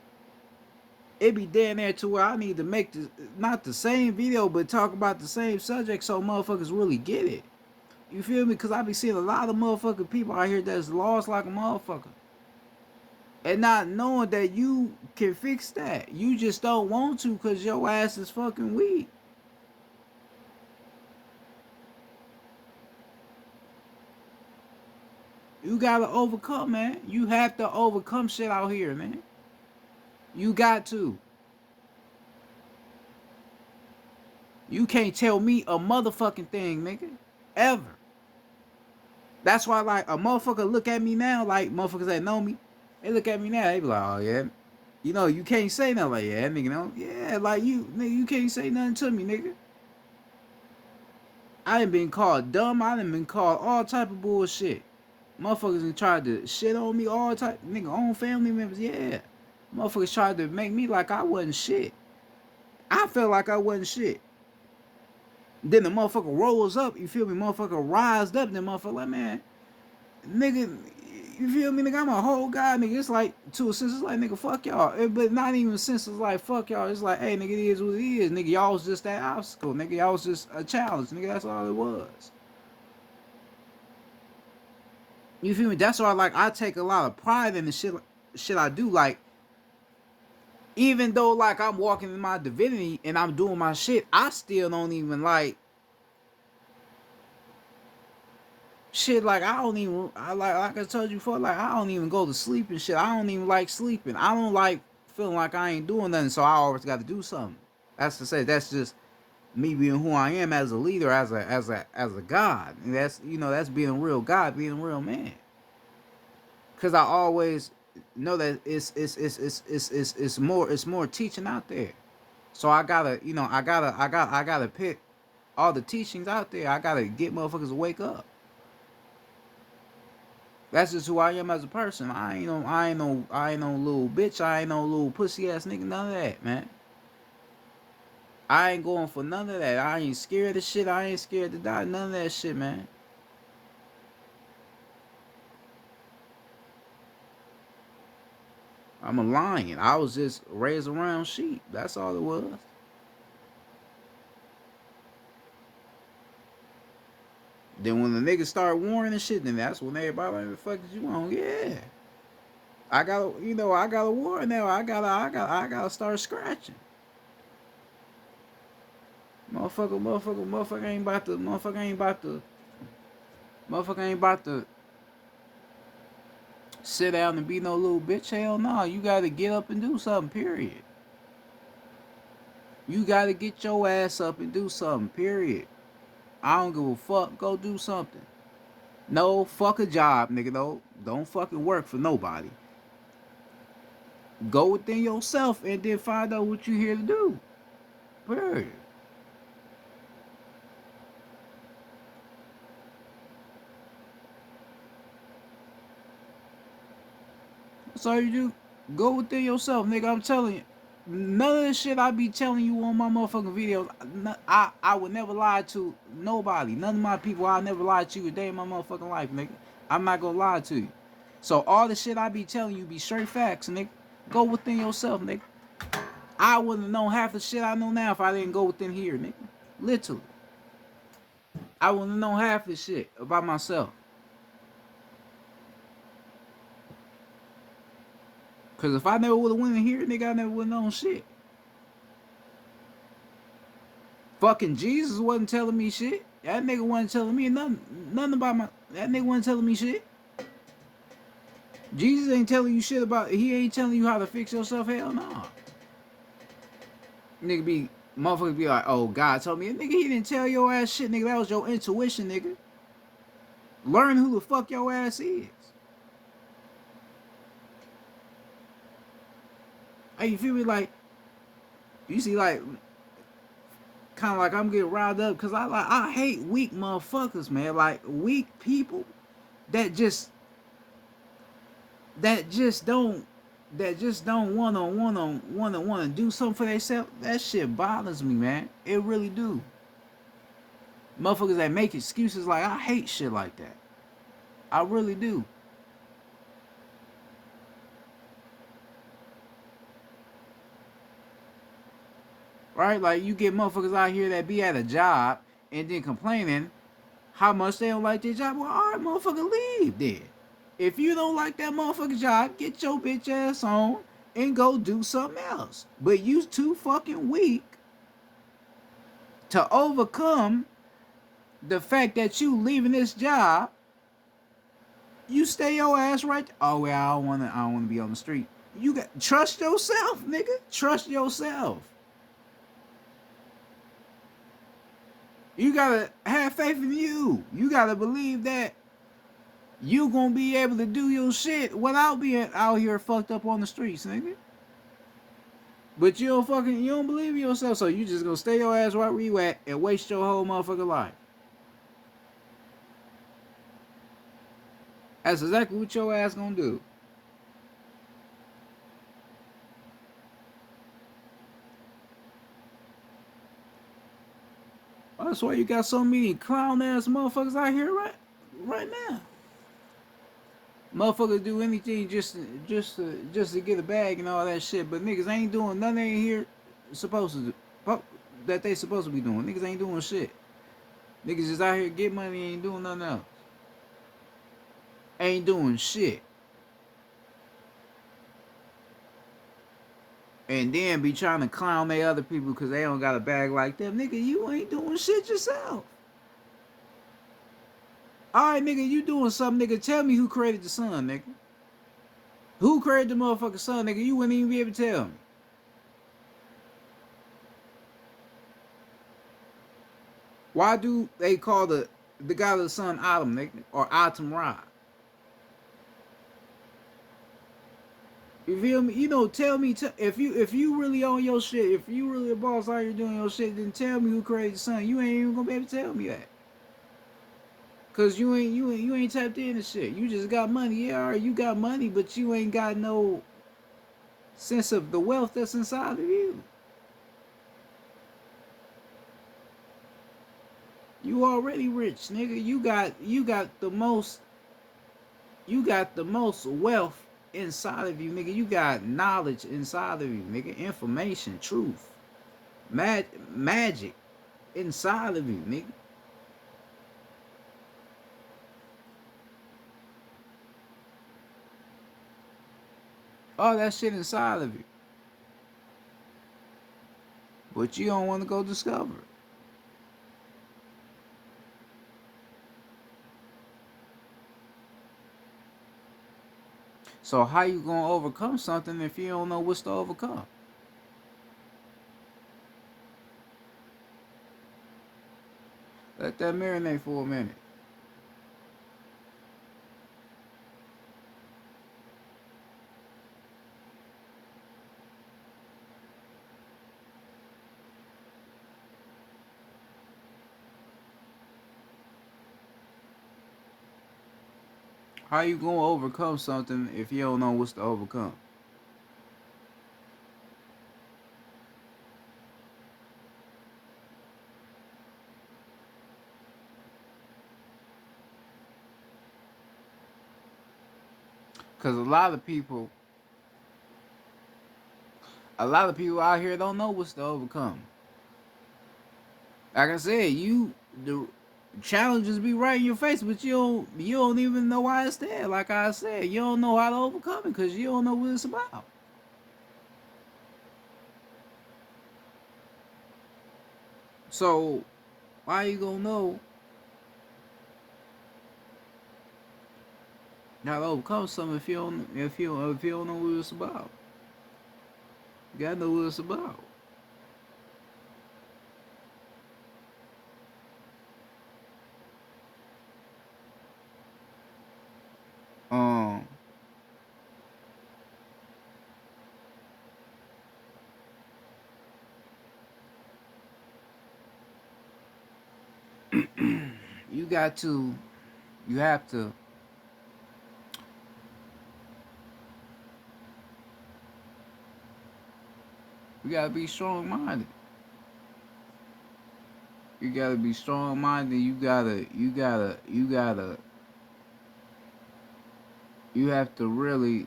It be down there to where I need to make not the same video, but talk about the same subject so motherfuckers really get it. You feel me? Because I be seeing a lot of motherfucking people out here that's lost like a motherfucker. And not knowing that you can fix that. You just don't want to because your ass is fucking weak. You gotta overcome, man. You have to overcome shit out here, man. You got to. You can't tell me a motherfucking thing, nigga. Ever. That's why, like, a motherfucker look at me now, like, motherfuckers that know me, they look at me now, they be like, oh, yeah. You can't say nothing like, yeah, nigga, no. Yeah, like, nigga, you can't say nothing to me, nigga. I done been called dumb. I done been called all type of bullshit. Motherfuckers done tried to shit on me all type. Nigga, own family members, yeah. Motherfuckers tried to make me like I wasn't shit. I felt like I wasn't shit. Then the motherfucker rolls up, you feel me? Motherfucker rised up, then motherfucker like, man, nigga, you feel me? Nigga, I'm a whole guy, nigga. It's like, to a sense, it's like, nigga, fuck y'all. But not even a sense, it's like, fuck y'all. It's like, hey, nigga, it is what it is. Nigga, y'all was just that obstacle. Nigga, y'all was just a challenge. Nigga, that's all it was. You feel me? That's why, like, I take a lot of pride in the shit I do. Like, even though, like, I'm walking in my divinity and I'm doing my shit, I still don't even, like, shit, like, I don't even, like I told you before, like, I don't even go to sleep and shit. I don't even like sleeping. I don't like feeling like I ain't doing nothing, so I always got to do something. That's to say, that's just me being who I am as a leader, as a god. And that's being a real god, being a real man. Cause I always know that it's more teaching out there. So I gotta pick all the teachings out there. I gotta get motherfuckers to wake up. That's just who I am as a person. I ain't no little bitch. I ain't no little pussy ass nigga. None of that, man. I ain't going for none of that. I ain't scared of shit. I ain't scared to die. None of that shit, man. I'm a lion. I was just raised around sheep. That's all it was. Then when the niggas start warring and shit, then that's when everybody like, the fuck is you on? Yeah. I got a war now. I gotta start scratching. Motherfucker ain't about to sit down and be no little bitch. Hell no. You gotta get up and do something, period. You gotta get your ass up and do something, period. I don't give a fuck. Go do something. No, fuck a job, nigga. No, don't fucking work for nobody. Go within yourself and then find out what you're here to do. Period. That's all you do. Go within yourself, nigga. I'm telling you. None of the shit I be telling you on my motherfucking videos, I would never lie to nobody. None of my people, I never lie to you a day in my motherfucking life, nigga. I'm not gonna lie to you. So all the shit I be telling you be straight facts, nigga. Go within yourself, nigga. I wouldn't have known half the shit I know now if I didn't go within here, nigga. Literally. I wouldn't have known half the shit about myself. Cause if I never would have went in here, nigga, I never would have known shit. Fucking Jesus wasn't telling me shit. That nigga wasn't telling me nothing about my. That nigga wasn't telling me shit. Jesus ain't telling you shit about. He ain't telling you how to fix yourself. Hell no. Nah. Nigga be motherfuckers be like, oh God told me. Nigga, he didn't tell your ass shit, nigga. That was your intuition, nigga. Learn who the fuck your ass is. Hey, you feel me? Like, you see, like, kind of like I'm getting riled up because I hate weak motherfuckers, man. Like weak people that just don't wanna do something for themselves. That shit bothers me, man. It really do. Motherfuckers that make excuses, like I hate shit like that. I really do. Right? Like you get motherfuckers out here that be at a job and then complaining how much they don't like their job. Well, all right, motherfucker, leave then. If you don't like that motherfucking job, get your bitch ass on and go do something else. But you too fucking weak to overcome the fact that you leaving this job. You stay your ass right there. Oh well, I don't wanna be on the street. You got trust yourself, nigga. Trust yourself. You gotta have faith in you. You gotta believe that you gonna be able to do your shit without being out here fucked up on the streets, nigga. But you don't believe in yourself, so you just gonna stay your ass right where you at and waste your whole motherfucking life. That's exactly what your ass gonna do. That's why you got so many clown ass motherfuckers out here right now. Motherfuckers do anything just to get a bag and all that shit, but niggas ain't doing nothing in here supposed to do, that they supposed to be doing. Niggas ain't doing shit. Niggas just out here get money and ain't doing nothing else. Ain't doing shit. And then be trying to clown they other people because they don't got a bag like them. Nigga, you ain't doing shit yourself. Alright, nigga, you doing something, nigga. Tell me who created the sun, nigga. Who created the motherfucking sun, nigga? You wouldn't even be able to tell me. Why do they call the god of the sun Atum, nigga? Or Atum Ra? You feel me? You know, tell me if you really on your shit, if you really a boss out here doing your shit, then tell me who created the sun. You ain't even gonna be able to tell me that. Cause you ain't tapped into shit. You just got money. Yeah, all right, you got money, but you ain't got no sense of the wealth that's inside of you. You already rich, nigga. You got the most wealth inside of you, nigga. You got knowledge inside of you, nigga. Information, truth, magic inside of you, nigga. All that shit inside of you. But you don't want to go discover it. So how you gonna overcome something if you don't know what's to overcome? Let that marinate for a minute. How you gonna overcome something if you don't know what's to overcome? Cause a lot of people out here don't know what's to overcome. Like I said, the challenges be right in your face, but you don't even know why it's there. Like I said, you don't know how to overcome it because you don't know what it's about. So why you gonna know how to overcome something if you don't know what it's about? You gotta know what it's about. Um, you got to, you have to, you gotta be strong minded. You gotta be strong minded. You have to really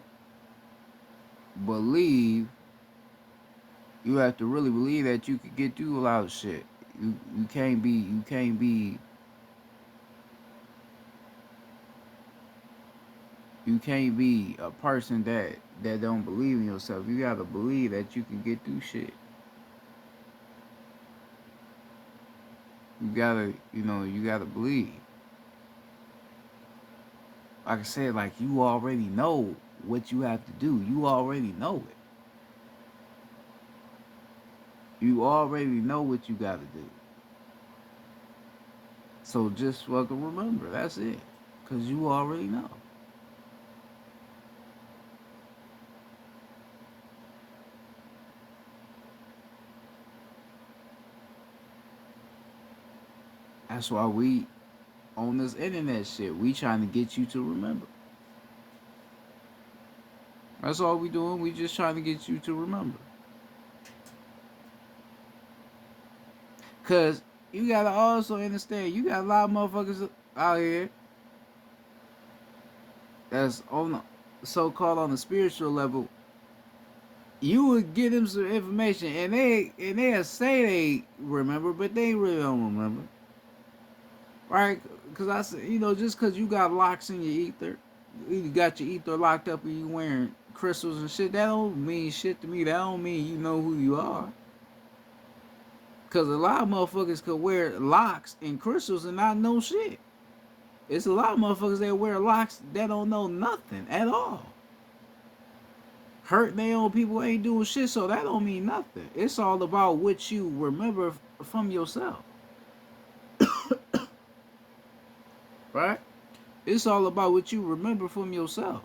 believe. You have to really believe that you could get through a lot of shit. You can't be a person that don't believe in yourself. You gotta believe that you can get through shit. You gotta believe. Like I said, like you already know what you have to do. You already know it. You already know what you gotta do. So just fucking remember. That's it. Cause you already know. That's why we on this internet shit. We trying to get you to remember. That's all we doing. We just trying to get you to remember. Cause you gotta also understand, you got a lot of motherfuckers out here that's on the so-called on the spiritual level. You would give them some information, and they'll say they remember, but they really don't remember, right? Cause I said, just cause you got locks in your ether, you got your ether locked up, and you wearing crystals and shit. That don't mean shit to me. That don't mean you know who you are. Cause a lot of motherfuckers could wear locks and crystals and not know shit. It's a lot of motherfuckers that wear locks that don't know nothing at all. Hurting their own people ain't doing shit, so that don't mean nothing. It's all about what you remember from yourself, right? It's all about what you remember from yourself.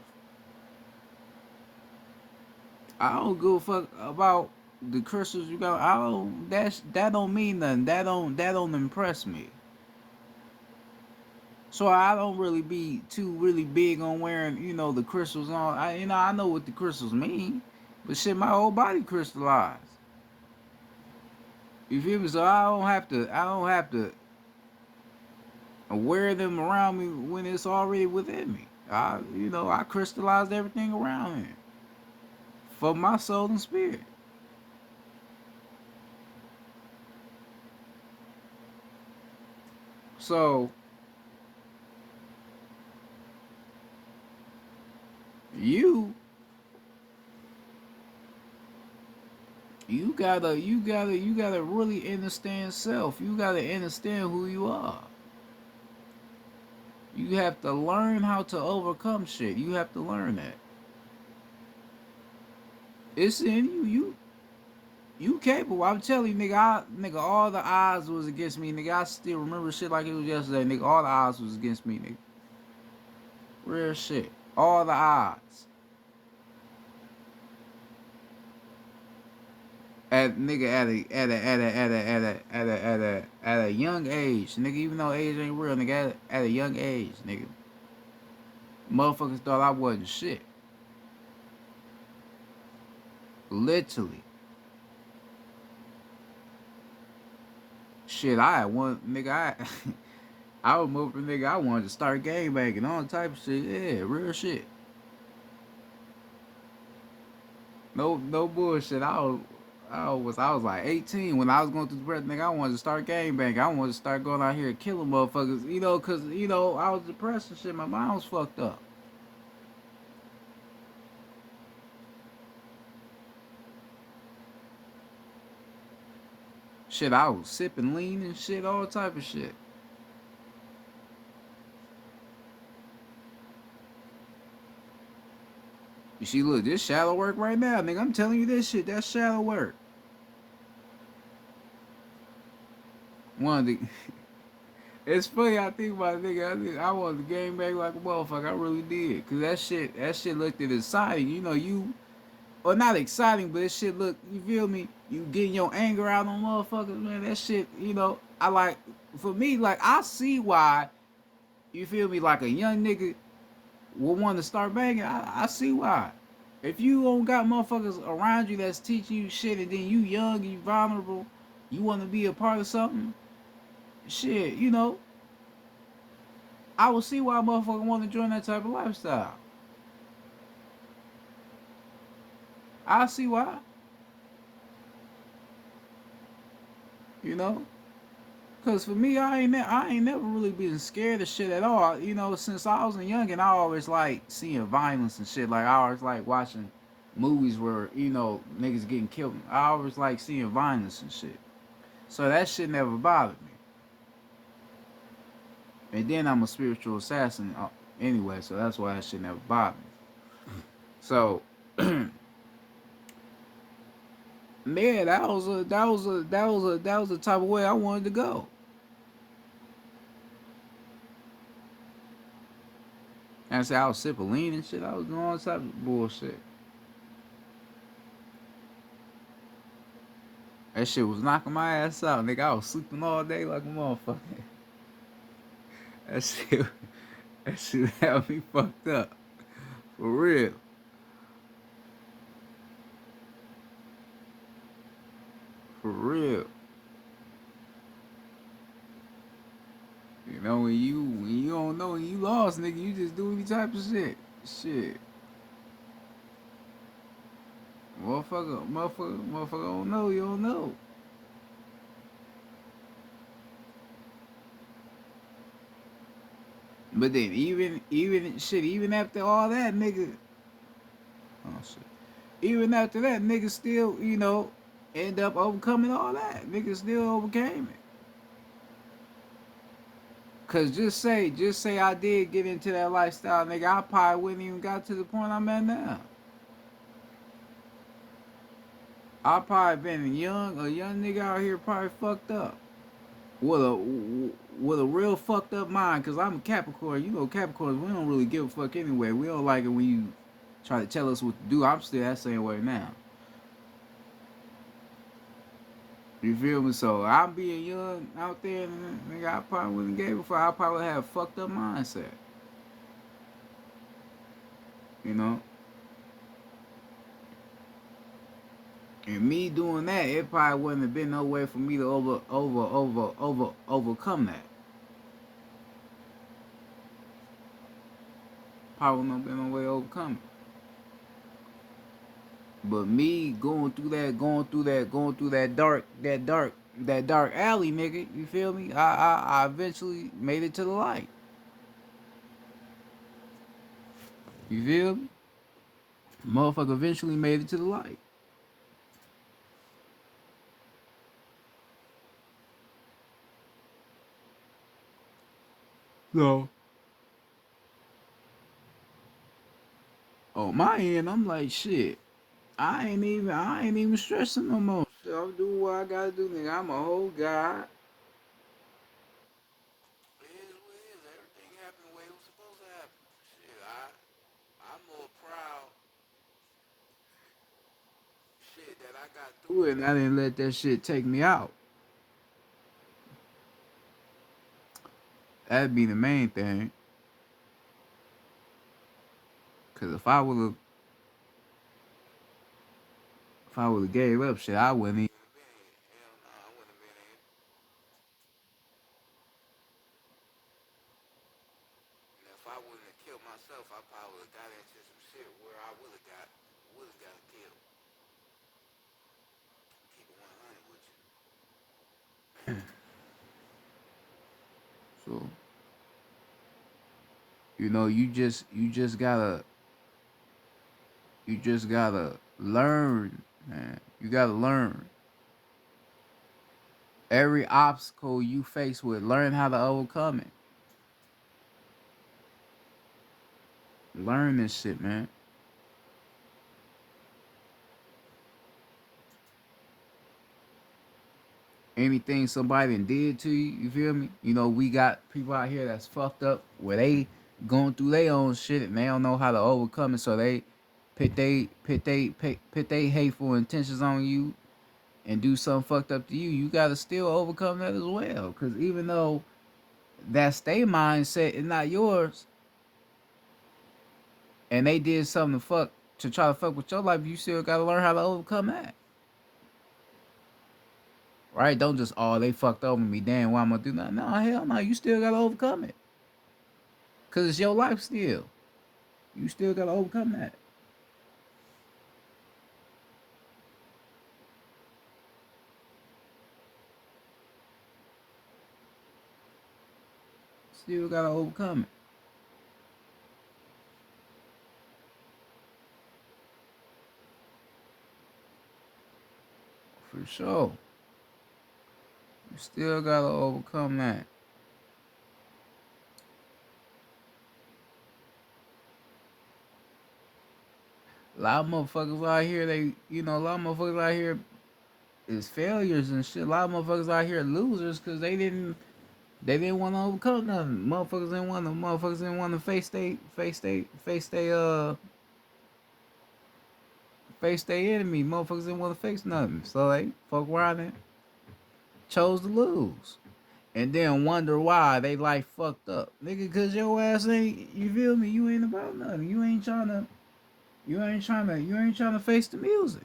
I don't give a fuck about the crystals you got. That don't mean nothing. That don't impress me. So I don't really be too really big on wearing, the crystals on. I know what the crystals mean, but shit, my whole body crystallized. You feel me? So I don't have to wear them around me when it's already within me. I crystallized everything around me for my soul and spirit. So you you gotta really understand self. You gotta understand who you are. You have to learn how to overcome shit. You have to learn that. It's in you. You capable. I'm telling you, nigga. Nigga, all the odds was against me, nigga. I still remember shit like it was yesterday, nigga. All the odds was against me, nigga. Real shit. All the odds. At a young age, nigga. Even though age ain't real, nigga. At a young age, nigga. Motherfuckers thought I wasn't shit. Literally. Shit, I had one nigga. I was moving, nigga. I wanted to start game banging, all type of shit. Yeah, real shit. No bullshit. I was like 18 when I was going through the breath, nigga. I wanted to start game banging. I wanted to start going out here and killing motherfuckers, cause I was depressed and shit. My mind was fucked up. Shit, I was sipping lean and shit, all type of shit. You see, look, this shallow work right now, nigga. I'm telling you this shit. That's shallow work. One of the It's funny. I think about it, nigga. I wanted to game back like a motherfucker. I really did, cause that shit looked exciting. Or not exciting, but this shit look. You feel me? You getting your anger out on motherfuckers, man. That shit. I like. For me, like I see why. You feel me? Like a young nigga will want to start banging. I see why. If you don't got motherfuckers around you that's teaching you shit, and then you young, you vulnerable, you want to be a part of something. Shit, I will see why a motherfucker want to join that type of lifestyle. I see why. You know, cause for me, I ain't never really been scared of shit at all. Since I was a youngin', I always like seeing violence and shit. Like I always like watching movies where niggas getting killed. I always like seeing violence and shit. So that shit never bothered me. And then I'm a spiritual assassin anyway, so that's why that shit never bothered me. So man, that was the type of way I wanted to go. And I said I was sipping lean and shit. I was doing all type of bullshit. That shit was knocking my ass out, nigga. I was sleeping all day like a motherfucker. That shit, that shit had me fucked up. For real. For real. When you don't know and you lost, nigga, you just do any type of shit. Shit. Motherfucker don't know, you don't know. But then even after all that, nigga, oh shit. Even after that, nigga still, end up overcoming all that. Nigga still overcame it. Cause just say I did get into that lifestyle, nigga, I probably wouldn't even got to the point I'm at now. I probably been a young nigga out here probably fucked up. With a real fucked up mind, cause I'm a Capricorn. Capricorns, we don't really give a fuck anyway. We don't like it when you try to tell us what to do. I'm still that same way now. You feel me? So I'm being young out there, nigga, I probably wouldn't gave a fuck. I probably have a fucked up mindset. You know? And me doing that, it probably wouldn't have been no way for me to overcome that. Probably wouldn't have been no way to overcome it. But me going through that dark alley, nigga, you feel me? I eventually made it to the light. You feel me? Motherfucker eventually made it to the light. So on my end, I'm like shit. I ain't even stressing no more. Shit, I'm doing what I gotta do, nigga. I'm a whole guy. It is what it is. Everything happened the way it was supposed to happen. Shit, I'm more proud shit that I got through it and I didn't let that shit take me out. That'd be the main thing. Cause if I would have gave up shit, I wouldn't even been here. Hell no, I wouldn't have been here. And if I wouldn't have killed myself, I probably would have got into some shit where I would have got killed. Keep it 100 with you. So you just gotta learn, man. You gotta learn. Every obstacle you face with, learn how to overcome it. Learn this shit, man. Anything somebody done did to you, you feel me? You know, we got people out here that's fucked up where they going through their own shit and they don't know how to overcome it, so they put they hateful intentions on you and do something fucked up to you. You gotta still overcome that as well, cause even though that's their mindset and not yours, and they did something to try to fuck with your life, you still gotta learn how to overcome that. Right? Don't just they fucked over me. Damn, why I'm gonna do that? No, hell no. You still gotta overcome it. Cause it's your life still. You still gotta overcome that. Still gotta overcome it. For sure. You still gotta overcome that. A lot of motherfuckers out here, a lot of motherfuckers out here is failures and shit. A lot of motherfuckers out here losers because they didn't want to overcome nothing. Motherfuckers didn't want to face they enemy. Motherfuckers didn't want to face nothing. So they fuck around and chose to lose. And then wonder why they life fucked up. Nigga, cause your ass ain't, you feel me? You ain't about nothing. You ain't trying to face the music.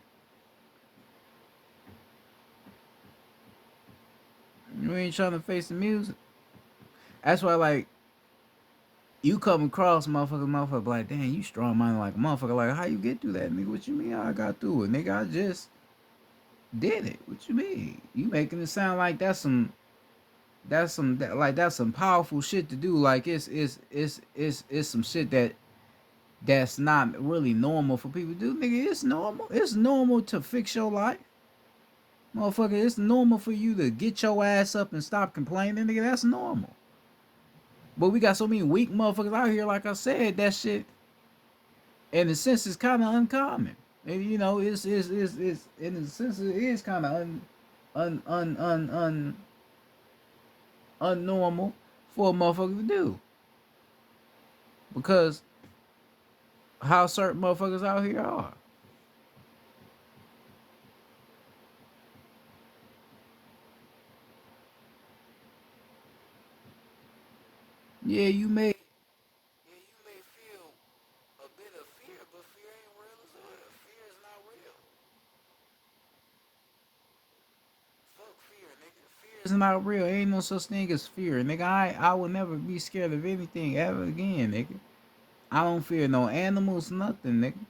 You ain't trying to face the music. That's why, like, you come across motherfucker, like, damn, you strong minded like a motherfucker. Like, how you get through that, nigga? What you mean? I got through it, nigga. I just did it. What you mean? You making it sound like that's some powerful shit to do. Like it's some shit that's not really normal for people to do. Nigga, it's normal. It's normal to fix your life. Motherfucker, it's normal for you to get your ass up and stop complaining, nigga. That's normal. But we got so many weak motherfuckers out here, like I said, that shit in a sense is kinda uncommon. And you know, it's in a sense it is kinda unnormal for a motherfucker to do. Because how certain motherfuckers out here are. Yeah, you may feel a bit of fear, but fear ain't real as well. Fear is not real. Fuck fear, nigga. Fear is not real. Ain't no such thing as fear, nigga. I will never be scared of anything ever again, nigga. I don't fear no animals, nothing, nigga.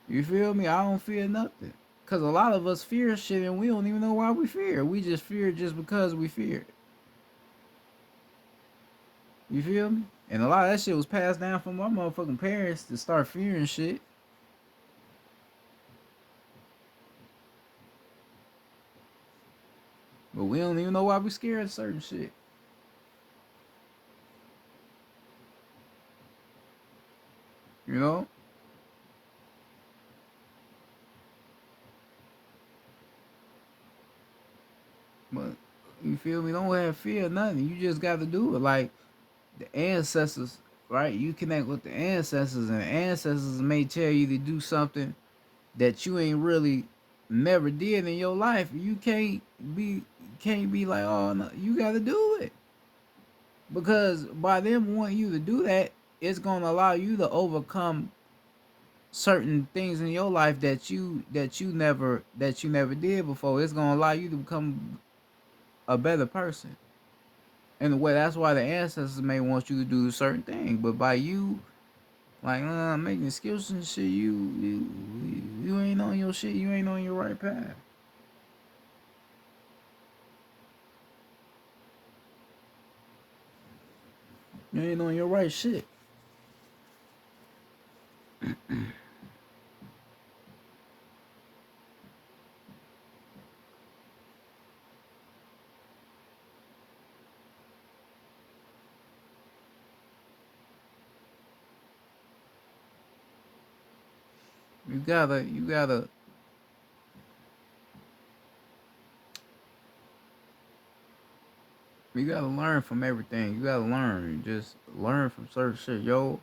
You feel me? I don't fear nothing. Cause a lot of us fear shit and we don't even know why we fear. We just fear just because we fear. You feel me? And a lot of that shit was passed down from our motherfucking parents to start fearing shit. But we don't even know why we scared of certain shit. You know? feel me? Don't have fear of nothing. You just got to do it. Like the ancestors, right? You connect with the ancestors, and the ancestors may tell you to do something that you ain't really never did in your life. You can't be like, oh no, you got to do it, because by them wanting you to do that, it's gonna allow you to overcome certain things in your life that you never did before. It's gonna allow you to become a better person. In a way, that's why the ancestors may want you to do a certain thing. But by you like making excuses and shit, you ain't on your shit. You ain't on your right path. You ain't on your right shit. You gotta you gotta learn from everything. You gotta learn. You just learn from certain shit. Your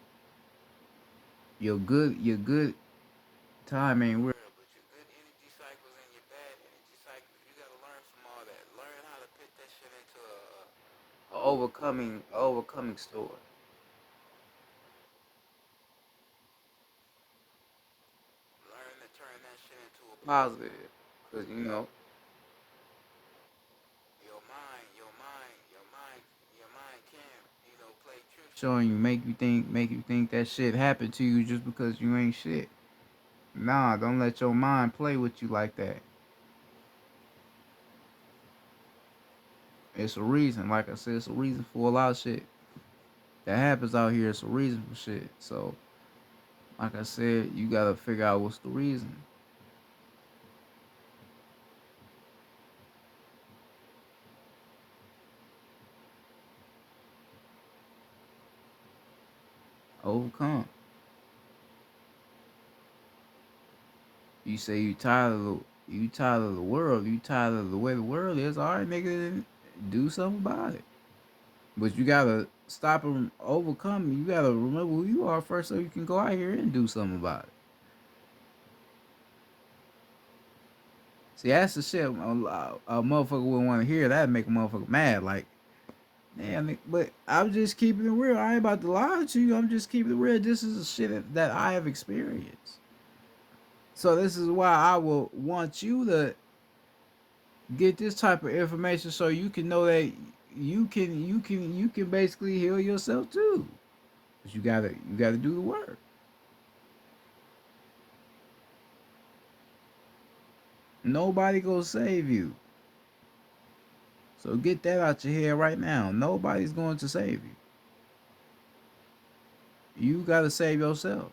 good time ain't real, but your good energy cycles and your bad energy cycles, you gotta learn from all that. Learn how to put that shit into a overcoming story. Learn to turn that shit into a positive, cause you know your mind can play tricks on you, make you think that shit happened to you just because you ain't shit. Nah, don't let your mind play with you like that. It's a reason. Like I said, it's a reason for a lot of shit that happens out here. It's a reason for shit. So, like I said, you gotta figure out what's the reason. Overcome. You say you tired of the world. You tired of the way the world is. All right, nigga, then do something about it. But you gotta stop and overcome. You gotta remember who you are first, so you can go out here and do something about it. See, that's the shit a motherfucker wouldn't want to hear. That'd make a motherfucker mad. Like, damn, but I'm just keeping it real. I ain't about to lie to you. I'm just keeping it real. This is the shit that I have experienced. So this is why I will want you to get this type of information, so you can know that you can basically heal yourself too. But you gotta do the work. Nobody gonna save you. So get that out your head right now. Nobody's going to save you. You gotta save yourself.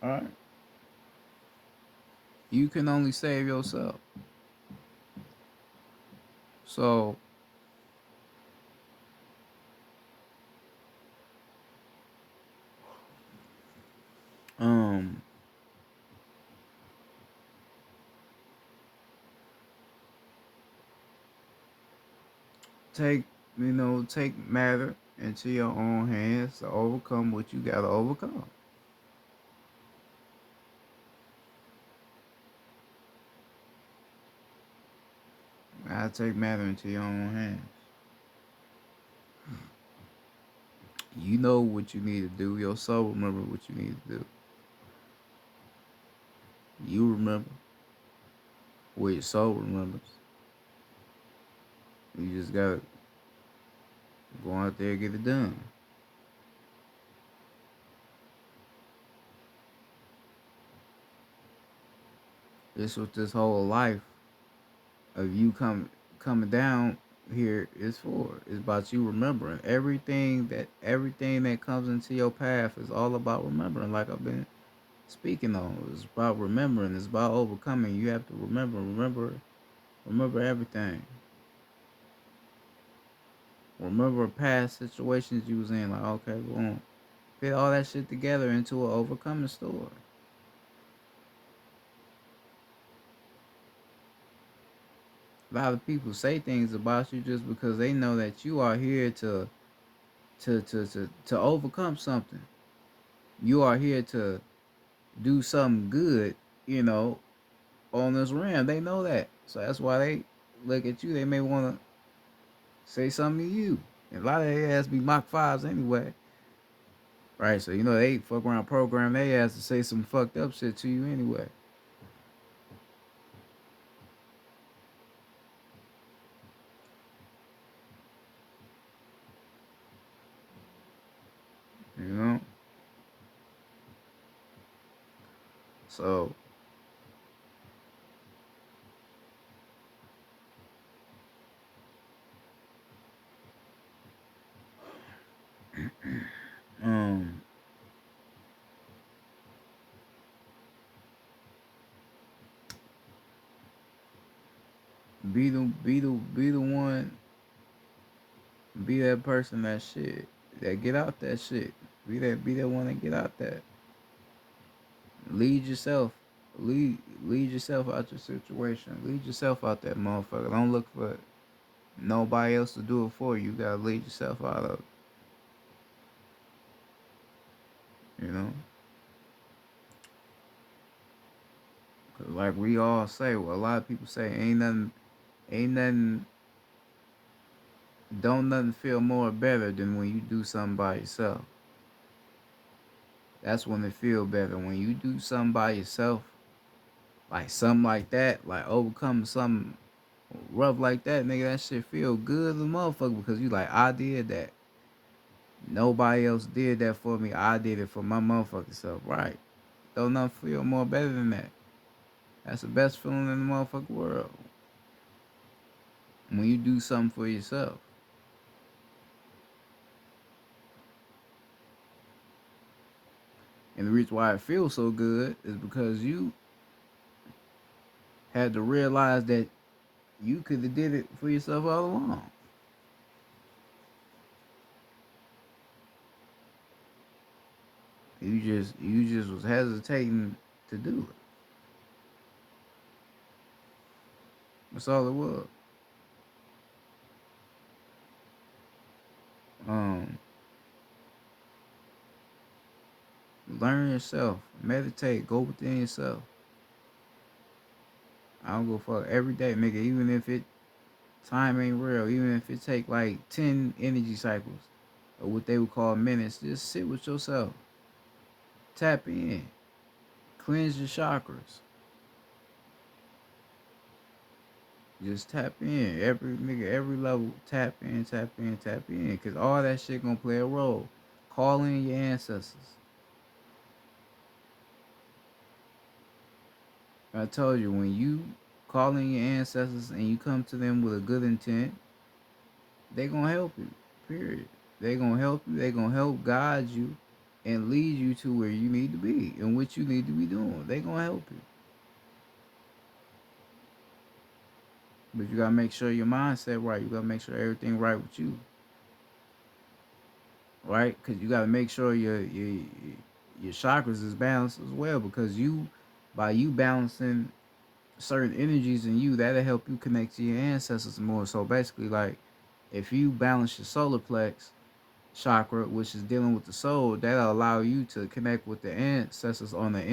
All right. You can only save yourself. So um take take matter into your own hands to overcome what you gotta overcome. I take matter into your own hands. You know what you need to do. Your soul remember what you need to do. You remember what your soul remembers. You just gotta go out there and get it done. This what this whole life of you coming down here is for. It's about you remembering everything that comes into your path is all about remembering. Like I've been speaking on, it's about remembering. It's about overcoming. You have to remember everything. Remember past situations you was in. Like okay, boom. Fit all that shit together into an overcoming story. A lot of people say things about you just because they know that you are here to overcome something. You are here to do something good, you know, on this realm. They know that. So that's why they look at you. They may want to say something to you. And a lot of their ass be Mach 5s anyway. Right? So, you know, they fuck around program they ass to say some fucked up shit to you anyway. You know? So, um, be the one, be that person that shit. That get out that shit. Be that one that get out that. Lead yourself. Lead yourself out your situation. Lead yourself out that motherfucker. Don't look for nobody else to do it for you. You gotta lead yourself out of it. You know? 'Cause like we all say, well, a lot of people say, ain't nothing, don't nothing feel more better than when you do something by yourself. That's when it feel better. When you do something by yourself, like something like that, like overcome something rough like that, nigga, that shit feel good as a motherfucker because you like, I did that. Nobody else did that for me. I did it for my motherfucking self. Right. Don't nothing feel more better than that. That's the best feeling in the motherfucking world. When you do something for yourself. And the reason why it feels so good is because you had to realize that you could have did it for yourself all along. You just was hesitating to do it. That's all it was. Um, Learn yourself, meditate, go within yourself. I don't go fuck every day, nigga. Even if it time ain't real, even if it take like 10 energy cycles, or what they would call minutes, just sit with yourself, tap in, cleanse your chakras. Just tap in. Every nigga, every level, tap in, tap in, tap in. Cause all that shit gonna play a role. Call in your ancestors. I told you, when you call in your ancestors and you come to them with a good intent, they gonna help you. Period. They gonna help you. They gonna help guide you and lead you to where you need to be and what you need to be doing. They gonna help you. But you gotta make sure your mindset right. You gotta make sure everything right with you. Right? Because you got to make sure your chakras is balanced as well. Because by you balancing certain energies in you, that'll help you connect to your ancestors more. So basically, like if you balance your solar plex chakra, which is dealing with the soul, that'll allow you to connect with the ancestors on the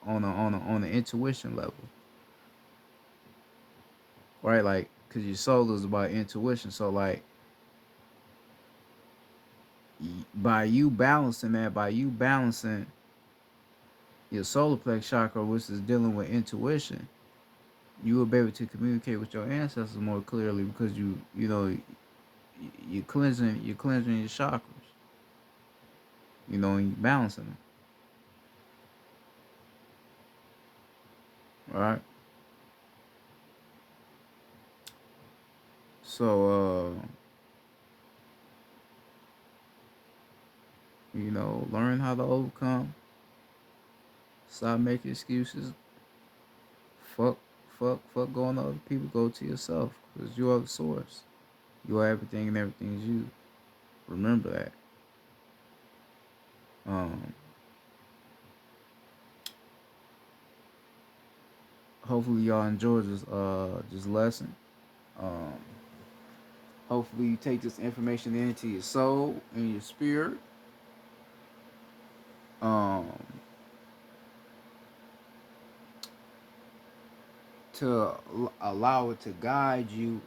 intuition level, right? Like, because your soul is about intuition. So like by you balancing your solar plex chakra, which is dealing with intuition, you will be able to communicate with your ancestors more clearly because you're cleansing your chakras, and you're balancing them, right? So learn how to overcome. Stop making excuses. Fuck, fuck going to other people. Go to yourself because you are the source. You are everything and everything is you. Remember that. Um, Hopefully y'all enjoyed this lesson. Um, Hopefully you take this information into your soul and your spirit. Um, to allow it to guide you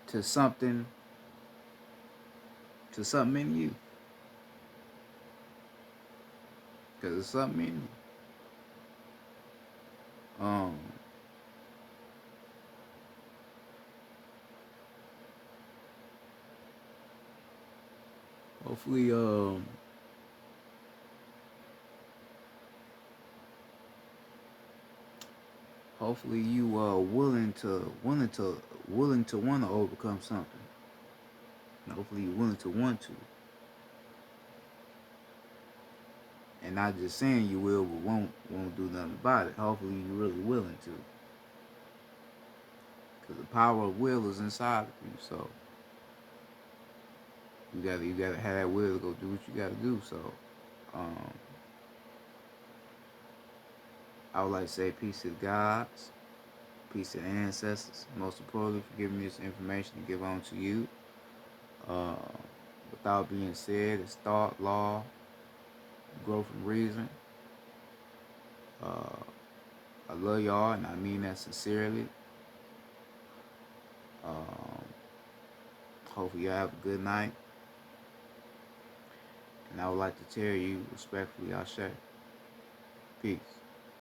to something in you, because it's something in you. Hopefully, hopefully you willing to want to overcome something. Hopefully you're willing to want to, and not just saying you will but won't do nothing about it. Hopefully you're really willing to, because the power of will is inside of you. So you gotta have that will to go do what you gotta do. So um, I would like to say peace to the gods, peace to the ancestors. Most importantly, for giving me this information to give on to you. Uh, Without being said, it's thought, law, growth, and reason. Uh, I love y'all, and I mean that sincerely. Um, Hopefully, you have a good night. And I would like to tell you respectfully, Ashe. Peace.